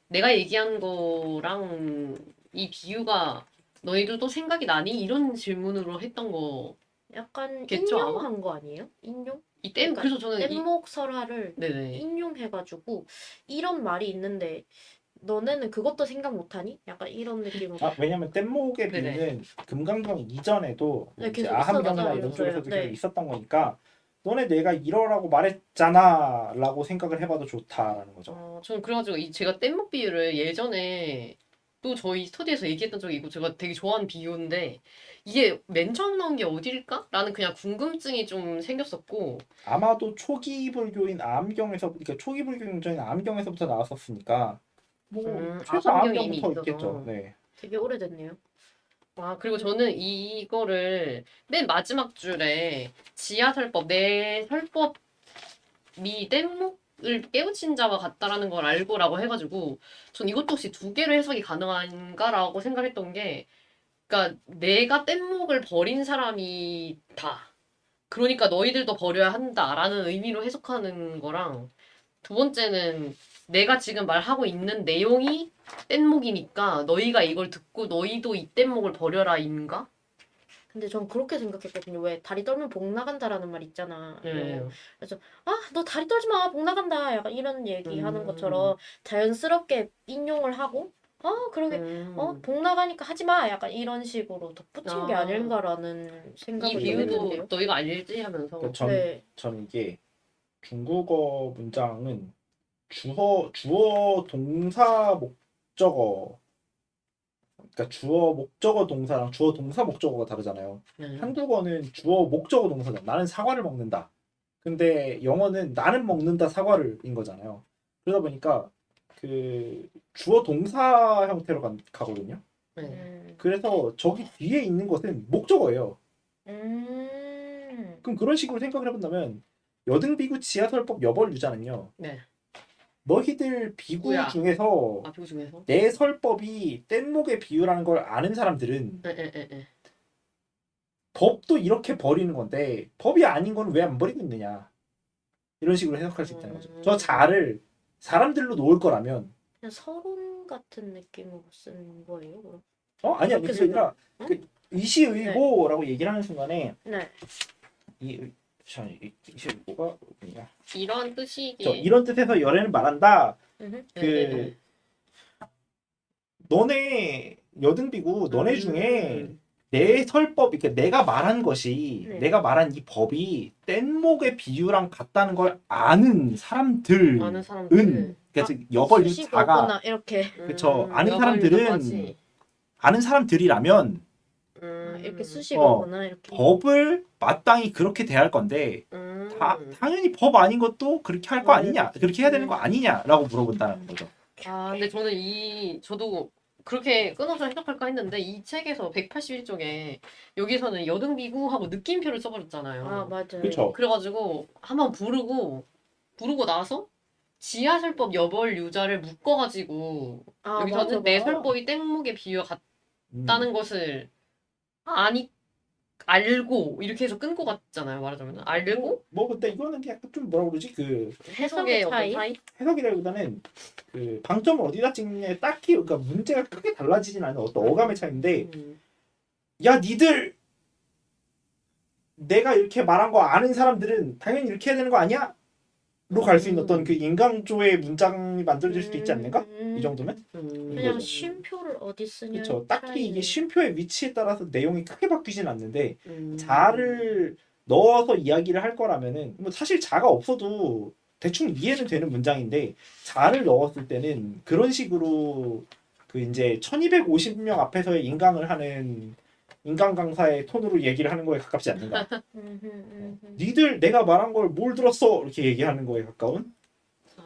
내가 얘기한 거랑 이 비유가 너희들도 생각이 나니? 이런 질문으로 했던 거. 약간 겠죠, 아마? 인용한 거 아니에요? 인용? 그러니까 그래서 저는 뗏목 설화를 네네. 인용해가지고 이런 말이 있는데 너네는 그것도 생각 못하니? 약간 이런 느낌으로. 왜냐면 뗏목의 네네. 비유는 금강경 이전에도 네, 이제 계속 아함경이나 있었어요. 이런 쪽에서도 네. 계속 있었던 거니까 너네 내가 이러라고 말했잖아 라고 생각을 해봐도 좋다라는 거죠. 저는 그래가지고 제가 뗏목 비유를 예전에 또 저희 스터디에서 얘기했던 적이 있고 제가 되게 좋아하는 비유인데 이게 맨 처음 나온 게 어딜까? 라는 그냥 궁금증이 좀 생겼었고 아마도 초기 불교인 아함경에서 그러니까 초기 불교 경전인 아함경에서부터 나왔었으니까 뭐 최소 아함경이 이미 아함경부터 있어서. 있겠죠. 네. 되게 오래됐네요. 그리고 저는 이거를 맨 마지막 줄에 지하설법, 내 설법이 뗏목을 깨우친 자와 같다라는 걸 알고라고 해가지고 전 이것도 혹시 두 개로 해석이 가능한가라고 생각했던 게 그러니까 내가 뗏목을 버린 사람이다. 그러니까 너희들도 버려야 한다라는 의미로 해석하는 거랑 두 번째는 내가 지금 말하고 있는 내용이 뗏목이니까 너희가 이걸 듣고 너희도 이 뗏목을 버려라인가? 근데 전 그렇게 생각했거든요. 왜 다리 떨면 복 나간다라는 말 있잖아. 네. 그래서 너 다리 떨지 마, 복 나간다. 약간 이런 얘기 하는 것처럼 자연스럽게 인용을 하고 그러게 복 나가니까 하지 마. 약간 이런 식으로 덧붙인 게 아닌가라는 이 생각을 비유도 했는데요. 너희가 알지 하면서 그러니까 네. 전 이게 중국어 문장은 주어 동사 목적어 그러니까 주어 목적어 동사랑 주어 동사 목적어가 다르잖아요. 한국어는 주어 목적어 동사잖아. 나는 사과를 먹는다. 근데 영어는 나는 먹는다 사과를인 거잖아요. 그러다 보니까 그 주어 동사 형태로 가거든요. 그래서 저기 뒤에 있는 것은 목적어예요. 그럼 그런 식으로 생각을 해본다면 여등비구 지하설법 여벌유자는요. 네. 너희들 비구 누구야? 중에서 비구 중에서? 내 설법이 뗏목의 비유라는 걸 아는 사람들은 법도 이렇게 버리는 건데 법이 아닌 건 왜 안 버리고 있느냐 이런 식으로 해석할 수 있다는 거죠. 저 자를 사람들로 놓을 거라면 그냥 서론 같은 느낌으로 쓴 거예요. 그럼? 아니 그게 아니라 그 의시의고라고 얘기를 하는 순간에 네. 의시의고가 뭐냐 이런 뜻이기. 이런 뜻에서 열애는 말한다. 네. 너네 여등비구 너네 중에 내 설법, 그러니까 내가 말한 것이 내가 말한 이 법이 뗏목의 비유랑 같다는 걸 아는 사람들은 그러니까 여벌유자가 이렇게 그렇죠. 아는 사람들은 아는 사람들이라면 이렇게 수식어거나 이렇게 법을 마땅히 그렇게 대할 건데 당연히 법 아닌 것도 그렇게 할 거 아니냐, 그렇게 해야 되는 거 아니냐라고 물어본다는 거죠. 근데 저도 그렇게 끊어서 해석할까 했는데 이 책에서 181쪽에 여기서는 여등비구하고 느낌표를 써버렸잖아요. 맞아요. 그렇죠. 그래가지고 한번 부르고 나서 지하설법 여벌유자를 묶어가지고 여기서는 내 설법이 뗏목의 비유와 같다는 것을 알고 이렇게 해서 끊고 갔잖아요. 말하자면 알고 근데 이거는 약간 좀 뭐라 그러지 그 해석의 어떤 차이? 해석이라기보다는 그 방점을 어디다 찍느냐에 딱히 그러니까 문제가 크게 달라지진 않은 어떤 어감의 차이인데 야 니들 내가 이렇게 말한 거 아는 사람들은 당연히 이렇게 해야 되는 거 아니야? 로 갈 수 있는 어떤 그 인강조의 문장이 만들어질 수도 있지 않는가? 이 정도면? 그냥 쉼표를 어디 쓰냐. 그렇죠. 딱히 이게 쉼표의 위치에 따라서 내용이 크게 바뀌진 않는데 자를 넣어서 이야기를 할 거라면은 뭐 사실 자가 없어도 대충 이해는 되는 문장인데 자를 넣었을 때는 그런 식으로 그 이제 1250명 앞에서의 인강을 하는 인강 강사의 톤으로 얘기를 하는 거에 가깝지 않는가. 니들 내가 말한 걸 뭘 들었어? 이렇게 얘기하는 거에 가까운.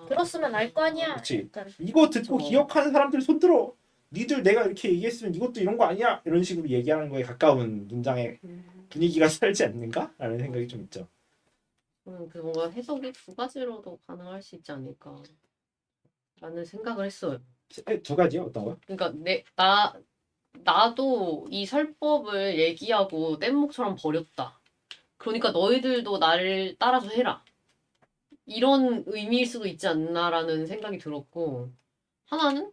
들었으면 알 거 아니야. 그렇지. 약간. 이거 듣고 그쵸. 기억하는 사람들 손 들어. 니들 내가 이렇게 얘기했으면 이것도 이런 거 아니야? 이런 식으로 얘기하는 거에 가까운 문장의 분위기가 살지 않는가? 라는 생각이 좀 있죠. 그 뭔가 해석이 두 가지로도 가능할 수 있지 않을까 라는 생각을 했어요. 두 가지요? 어떤 거요? 그러니까 나도 이 설법을 얘기하고 뗏목처럼 버렸다. 그러니까 너희들도 나를 따라서 해라. 이런 의미일 수도 있지 않나라는 생각이 들었고, 하나는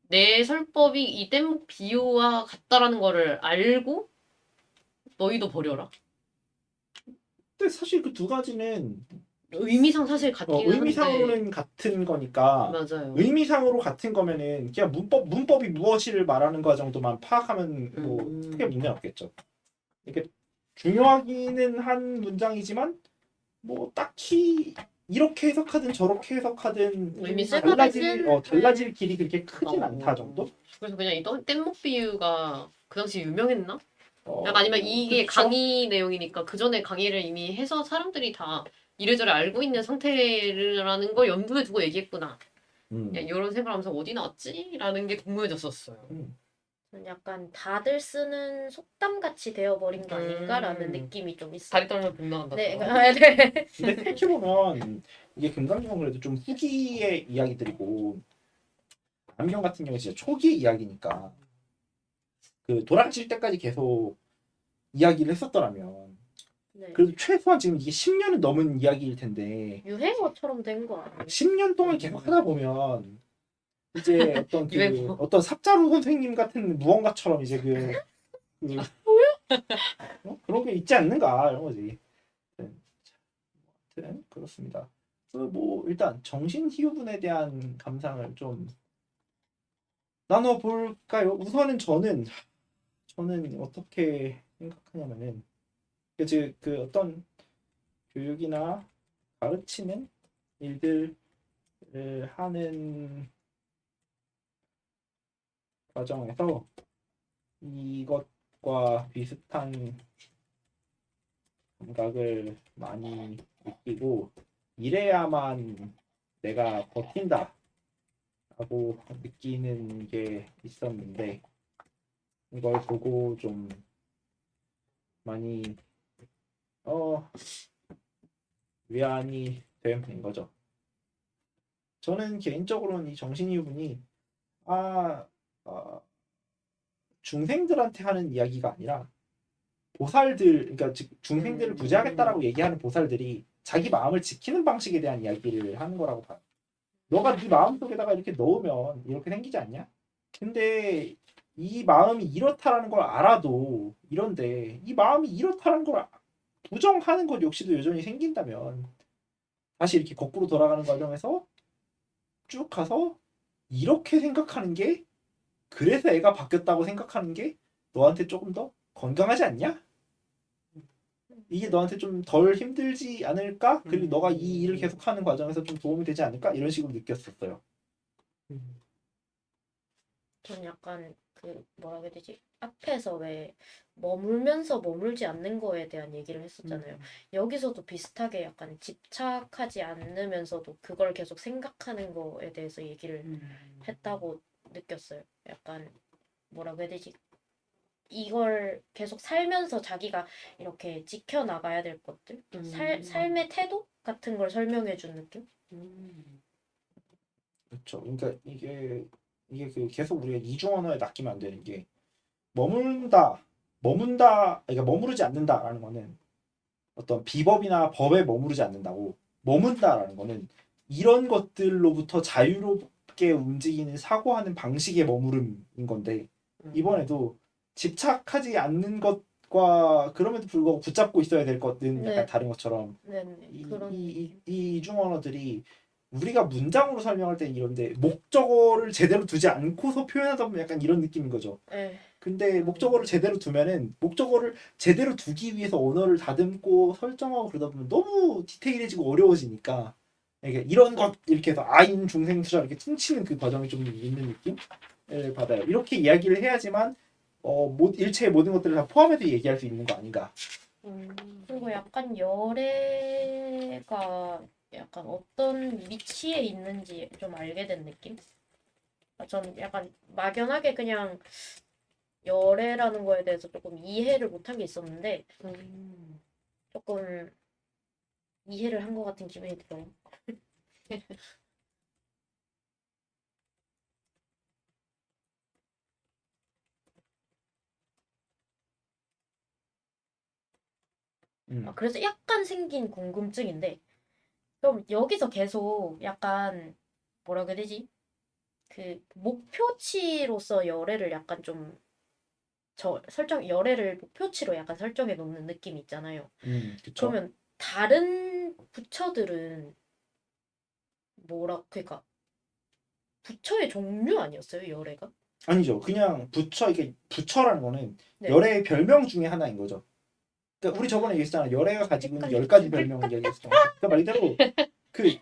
내 설법이 이 뗏목 비유와 같다라는 거를 알고 너희도 버려라. 근데 사실 그 두 가지는 의미상 사실 같긴 한데. 의미상으로는 같은 거니까 맞아요. 의미상으로 같은 거면은 그냥 문법이 무엇을 말하는 거 정도만 파악하면 뭐 크게 문제는 없겠죠. 이게 중요하기는 한 문장이지만 뭐 딱히 이렇게 해석하든 저렇게 해석하든 의미상 달라질 길이 그렇게 크진 않다 정도? 그래서 그냥 이 뗏목 비유가 그 당시 유명했나? 약간 아니면 이게 그쵸? 강의 내용이니까 그 전에 강의를 이미 해서 사람들이 다 이래저래 알고 있는 상태라는 걸 염두에 두고 얘기했구나. 그냥 이런 생각을 하면서 어디 나왔지? 라는 게 궁금해졌었어요. 약간 다들 쓰는 속담 같이 되어버린 거 아닌가라는 느낌이 좀 있어요. 다리 떨면 복 나간다. 네, 네. 근데 생각해보면 이게 금강경은 그래도 좀 후기의 이야기들이고 안경 같은 경우 진짜 초기의 이야기니까 그 도랑칠 때까지 계속 이야기를 했었더라면 네. 그래도 최소한 지금 이게 10년은 넘은 이야기일 텐데 유행어처럼 된 거 아니에요? 10년 동안 계속 하다 보면 이제 어떤 유행어. 어떤 삽자루 선생님 같은 무언가처럼 이제 그런 게 있지 않는가 이런 거지. 아무튼 그렇습니다. 뭐 일단 정신희우분에 대한 감상을 좀 나눠볼까요? 우선은 저는 어떻게 생각하냐면은 그 어떤 교육이나 가르치는 일들을 하는 과정에서 이것과 비슷한 감각을 많이 느끼고 이래야만 내가 버틴다 라고 느끼는 게 있었는데 이걸 보고 좀 많이 위안이 된 거죠. 저는 개인적으로는 이 정신이분이 중생들한테 하는 이야기가 아니라 보살들, 그러니까 즉 중생들을 구제하겠다라고 얘기하는 보살들이 자기 마음을 지키는 방식에 대한 이야기를 하는 거라고 봐요. 너가 네 마음속에다가 이렇게 넣으면 이렇게 생기지 않냐? 근데 이 마음이 이렇다라는 걸 알아도 이런데 이 마음이 이렇다라는 걸 부정하는 것 역시도 여전히 생긴다면 다시 이렇게 거꾸로 돌아가는 과정에서 쭉 가서 이렇게 생각하는 게 그래서 애가 바뀌었다고 생각하는 게 너한테 조금 더 건강하지 않냐? 이게 너한테 좀 덜 힘들지 않을까? 그리고 너가 이 일을 계속하는 과정에서 좀 도움이 되지 않을까? 이런 식으로 느꼈었어요. 전 약간 그 뭐라 해야 되지? 앞에서 왜 머물면서 머물지 않는 거에 대한 얘기를 했었잖아요. 여기서도 비슷하게 약간 집착하지 않으면서도 그걸 계속 생각하는 거에 대해서 얘기를 했다고 느꼈어요. 약간 뭐라고 해야 되지? 이걸 계속 살면서 자기가 이렇게 지켜나가야 될 것들? 삶의 태도 같은 걸 설명해 준 느낌? 그렇죠. 그러니까 이게 그 계속 우리가 이중 언어에 낚이면 안 되는 게 머문다, 그러니까 머무르지 않는다라는 거는 어떤 비법이나 법에 머무르지 않는다고 머문다라는 거는 이런 것들로부터 자유롭게 움직이는 사고하는 방식의 머무름인 건데 이번에도 집착하지 않는 것과 그럼에도 불구하고 붙잡고 있어야 될 것은 약간 다른 것처럼 이 이중 언어들이 우리가 문장으로 설명할 때 이런데 목적어를 제대로 두지 않고서 표현하다 보면 약간 이런 느낌인 거죠. 근데 목적어를 제대로 두면은 목적어를 제대로 두기 위해서 언어를 다듬고 설정하고 그러다 보면 너무 디테일해지고 어려워지니까 이게 이런 것 이렇게 해서 아인 중생투자 이렇게 퉁치는 그 과정이 좀 있는 느낌을 받아요. 이렇게 이야기를 해야지만 일체의 모든 것들을 다 포함해서 얘기할 수 있는 거 아닌가. 그리고 약간 열애가 약간 어떤 위치에 있는지 좀 알게 된 느낌? 전 약간 막연하게 그냥 열애라는 거에 대해서 조금 이해를 못한 게 있었는데 조금 이해를 한 것 같은 기분이 들어요. 그래서 약간 생긴 궁금증인데 그럼 여기서 계속 약간 뭐라고 해야 되지? 그 목표치로서 열애를 약간 좀 열애를 목표치로 약간 설정해 놓는 느낌이 있잖아요. 그쵸. 그러면 다른 부처들은 그러니까 부처의 종류 아니었어요, 열애가? 아니죠. 그냥 이게 부처라는 거는 네. 열애의 별명 중에 하나인 거죠. 그러니까 우리 저번에 얘기했잖아. 열애가 가지고 있는 헷갈려 10가지 별명을 얘기했잖아요. 그러니까 말 그대로 그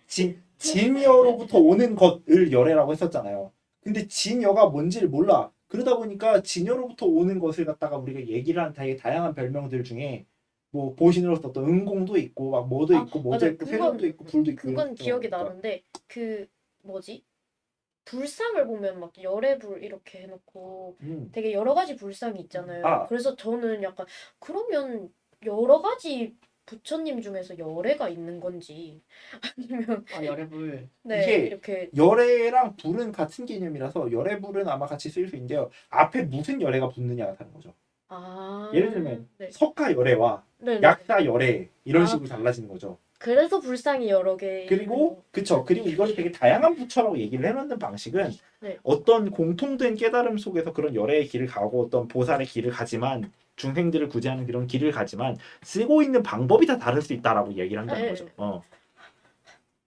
진여로부터 오는 것을 열애라고 했었잖아요. 근데 진여가 뭔지를 몰라. 그러다 보니까 진여로부터 오는 것을 갖다가 우리가 얘기를 한 되게 다양한 별명들 중에 뭐 보신으로서 어떤 응공도 있고 막 뭐도 있고 뭐도 맞아요. 있고 세존도 있고 불도 있고 그건 이랬죠. 기억이 그러니까. 나는데 그 뭐지? 불상을 보면 막 열애불 이렇게 해놓고 되게 여러 가지 불상이 있잖아요. 그래서 저는 약간 그러면 여러 가지 부처님 중에서 열애가 있는 건지 아니면 열애불. 네 이게 이렇게 열애랑 불은 같은 개념이라서 열애불은 아마 같이 쓰일 수 있는데요. 앞에 무슨 열애가 붙느냐가 다른 거죠. 예를 들면 네. 석가 열애와 네네. 약사 열애 이런 아. 식으로 달라지는 거죠. 그래서 불상이 여러 개 그리고 그쵸. 그리고 이걸 되게 다양한 부처라고 얘기를 해놓는 방식은 네. 어떤 공통된 깨달음 속에서 그런 열애의 길을 가고 어떤 보살의 길을 가지만 중생들을 구제하는 그런 길을 가지만 쓰고 있는 방법이 다 다를 수 있다라고 얘기를 한다는 네. 거죠.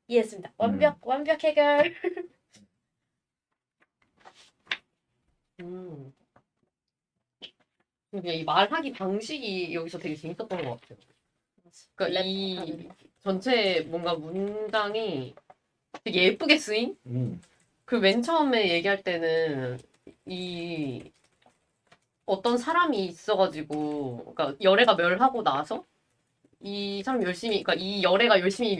이해했습니다. 완벽 해결. 그러니까 이 말하기 방식이 여기서 되게 재밌었던 것 같아요. 그러니까 이 전체 뭔가 문장이 되게 예쁘게 쓰인? 그 맨 처음에 얘기할 때는 이 어떤 사람이 있어가지고, 그러니까 열애가 멸하고 나서 이 사람 열심히, 그러니까 이 열애가 열심히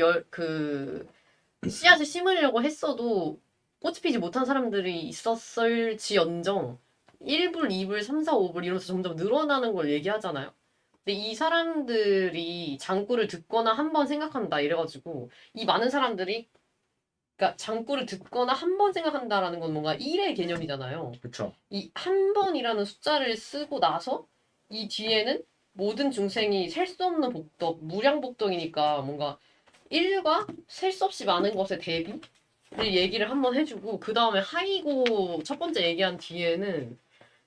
씨앗을 심으려고 했어도 꽃이 피지 못한 사람들이 있었을지언정 1불, 2불, 3, 4, 5불 이러면서 점점 늘어나는 걸 얘기하잖아요. 근데 이 사람들이 장구를 듣거나 한 번 생각한다 이래가지고 이 많은 사람들이 그러니까 장구를 듣거나 한 번 생각한다라는 건 뭔가 1의 개념이잖아요. 그렇죠. 이 한 번이라는 숫자를 쓰고 나서 이 뒤에는 모든 중생이 셀 수 없는 복덕, 무량복덕이니까 뭔가 1과 셀 수 없이 많은 것에 대비를 얘기를 한번 해주고 그 다음에 하이고 첫 번째 얘기한 뒤에는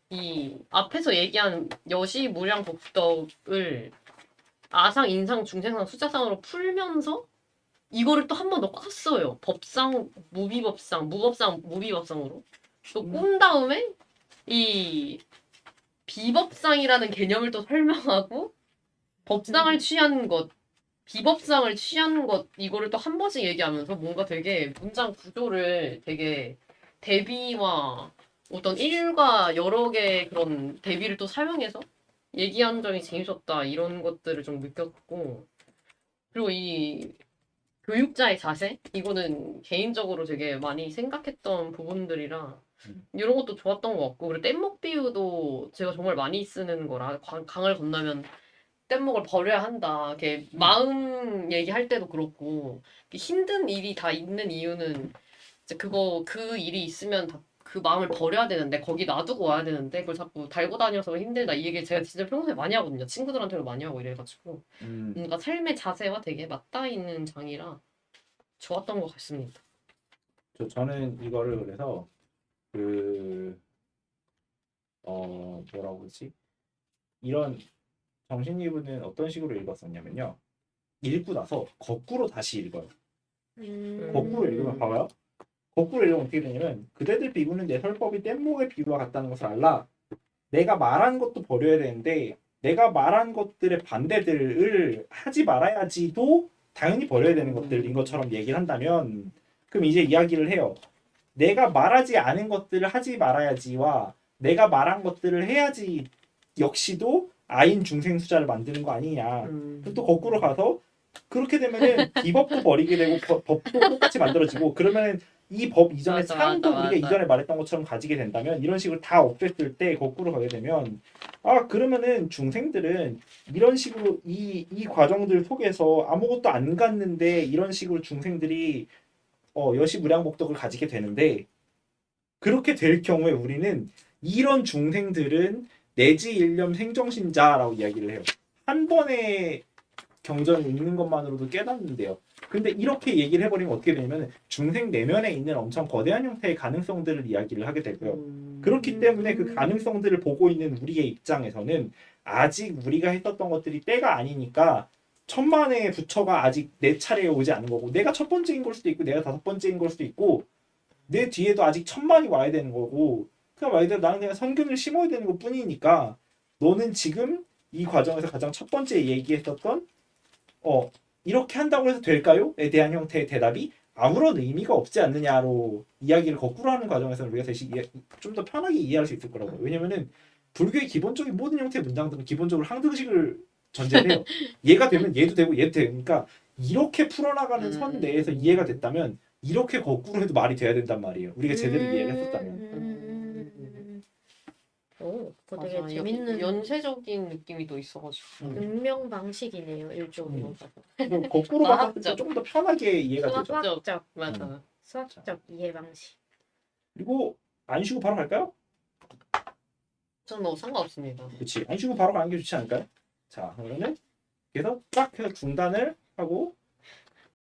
이 앞에서 얘기한 여시 무량복덕을 아상, 인상, 중생상, 숫자상으로 풀면서 이거를 또 한 번 더 꿨어요. 법상, 무비법상, 무법상, 무비법상으로. 또 꾼 다음에 이 비법상이라는 개념을 또 설명하고 법상을 취한 것, 비법상을 취한 것 이거를 또 한 번씩 얘기하면서 뭔가 되게 문장 구조를 되게 대비와 어떤 일과 여러 개의 그런 대비를 또 사용해서 얘기한 점이 재밌었다 이런 것들을 좀 느꼈고 그리고 이 교육자의 자세 이거는 개인적으로 되게 많이 생각했던 부분들이라 이런 것도 좋았던 것 같고 그리고 뗏목 비유도 제가 정말 많이 쓰는 거라 강을 건너면 뗏목을 버려야 한다. 이렇게 마음 얘기할 때도 그렇고 힘든 일이 다 있는 이유는 이제 그 일이 있으면 다 그 마음을 버려야 되는데 거기 놔두고 와야 되는데 그걸 자꾸 달고 다녀서 힘들다 이 얘기 제가 진짜 평소에 많이 하거든요. 친구들한테도 많이 하고 이래가지고 뭔가 삶의 자세와 되게 맞닿아 있는 장이라 좋았던 것 같습니다. 저는 이거를 그래서 뭐라고 그러지? 이런 정신이분은 어떤 식으로 읽었었냐면요. 읽고 나서 거꾸로 다시 읽어요. 거꾸로 읽으면 봐봐요. 거꾸로 읽으면 어떻게 되냐면 그대들 비유는 내 설법이 뗏목의 비유와 같다는 것을 알라. 내가 말한 것도 버려야 되는데 내가 말한 것들의 반대들을 하지 말아야지도 당연히 버려야 되는 것들인 것처럼 얘기를 한다면 그럼 이제 이야기를 해요. 내가 말하지 않은 것들을 하지 말아야지와 내가 말한 것들을 해야지 역시도 아인 중생 수자를 만드는 거 아니냐. 그럼 또 거꾸로 가서 그렇게 되면은 비법도 버리게 되고 법도 똑같이 만들어지고 그러면은 이 법 이전에 맞아, 상도 맞아, 우리가 맞아. 이전에 말했던 것처럼 가지게 된다면 이런 식으로 다 없앴을 때 거꾸로 가게 되면 아 그러면은 중생들은 이런 식으로 이 과정들 속에서 아무것도 안 갔는데 이런 식으로 중생들이 여시무량복덕을 가지게 되는데 그렇게 될 경우에 우리는 이런 중생들은 내지일념 생정신자라고 이야기를 해요. 한 번의 경전을 읽는 것만으로도 깨닫는데요. 근데 이렇게 얘기를 해버리면 어떻게 되냐면 중생 내면에 있는 엄청 거대한 형태의 가능성들을 이야기를 하게 되고요. 그렇기 때문에 그 가능성들을 보고 있는 우리의 입장에서는 아직 우리가 했었던 것들이 때가 아니니까 천만의 부처가 아직 내 차례에 오지 않은 거고 내가 첫 번째인 걸 수도 있고 내가 다섯 번째인 걸 수도 있고 내 뒤에도 아직 천만이 와야 되는 거고 그냥 말 그대로 나는 그냥 선균을 심어야 되는 것 뿐이니까 너는 지금 이 과정에서 가장 첫 번째 얘기했었던 이렇게 한다고 해서 될까요? 에 대한 형태의 대답이 아무런 의미가 없지 않느냐로 이야기를 거꾸로 하는 과정에서는 우리가 대신 좀 더 편하게 이해할 수 있을 거라고요. 왜냐면은 불교의 기본적인 모든 형태의 문장들은 기본적으로 항등식을 전제를 해요. 얘가 되면 얘도 되고 얘도 되니까 이렇게 풀어나가는 선 내에서 이해가 됐다면 이렇게 거꾸로 해도 말이 돼야 된단 말이에요. 우리가 제대로 이해를 했었다면. 오, 그거 되게 맞아. 재밌는 연쇄적인 느낌이 또 있어가지고. 응명 방식이네요, 일종으로. 거꾸로 봤을 때 수학적. 조금 더 편하게 이해가 되죠. 수학적, 맞아. 수학적 이해 방식. 그리고 안 쉬고 바로 갈까요? 저는 뭐 상관없습니다. 그렇지. 안 쉬고 바로 가는 게 좋지 않을까요? 자, 그러면은 그래서 딱 해서 중단을 하고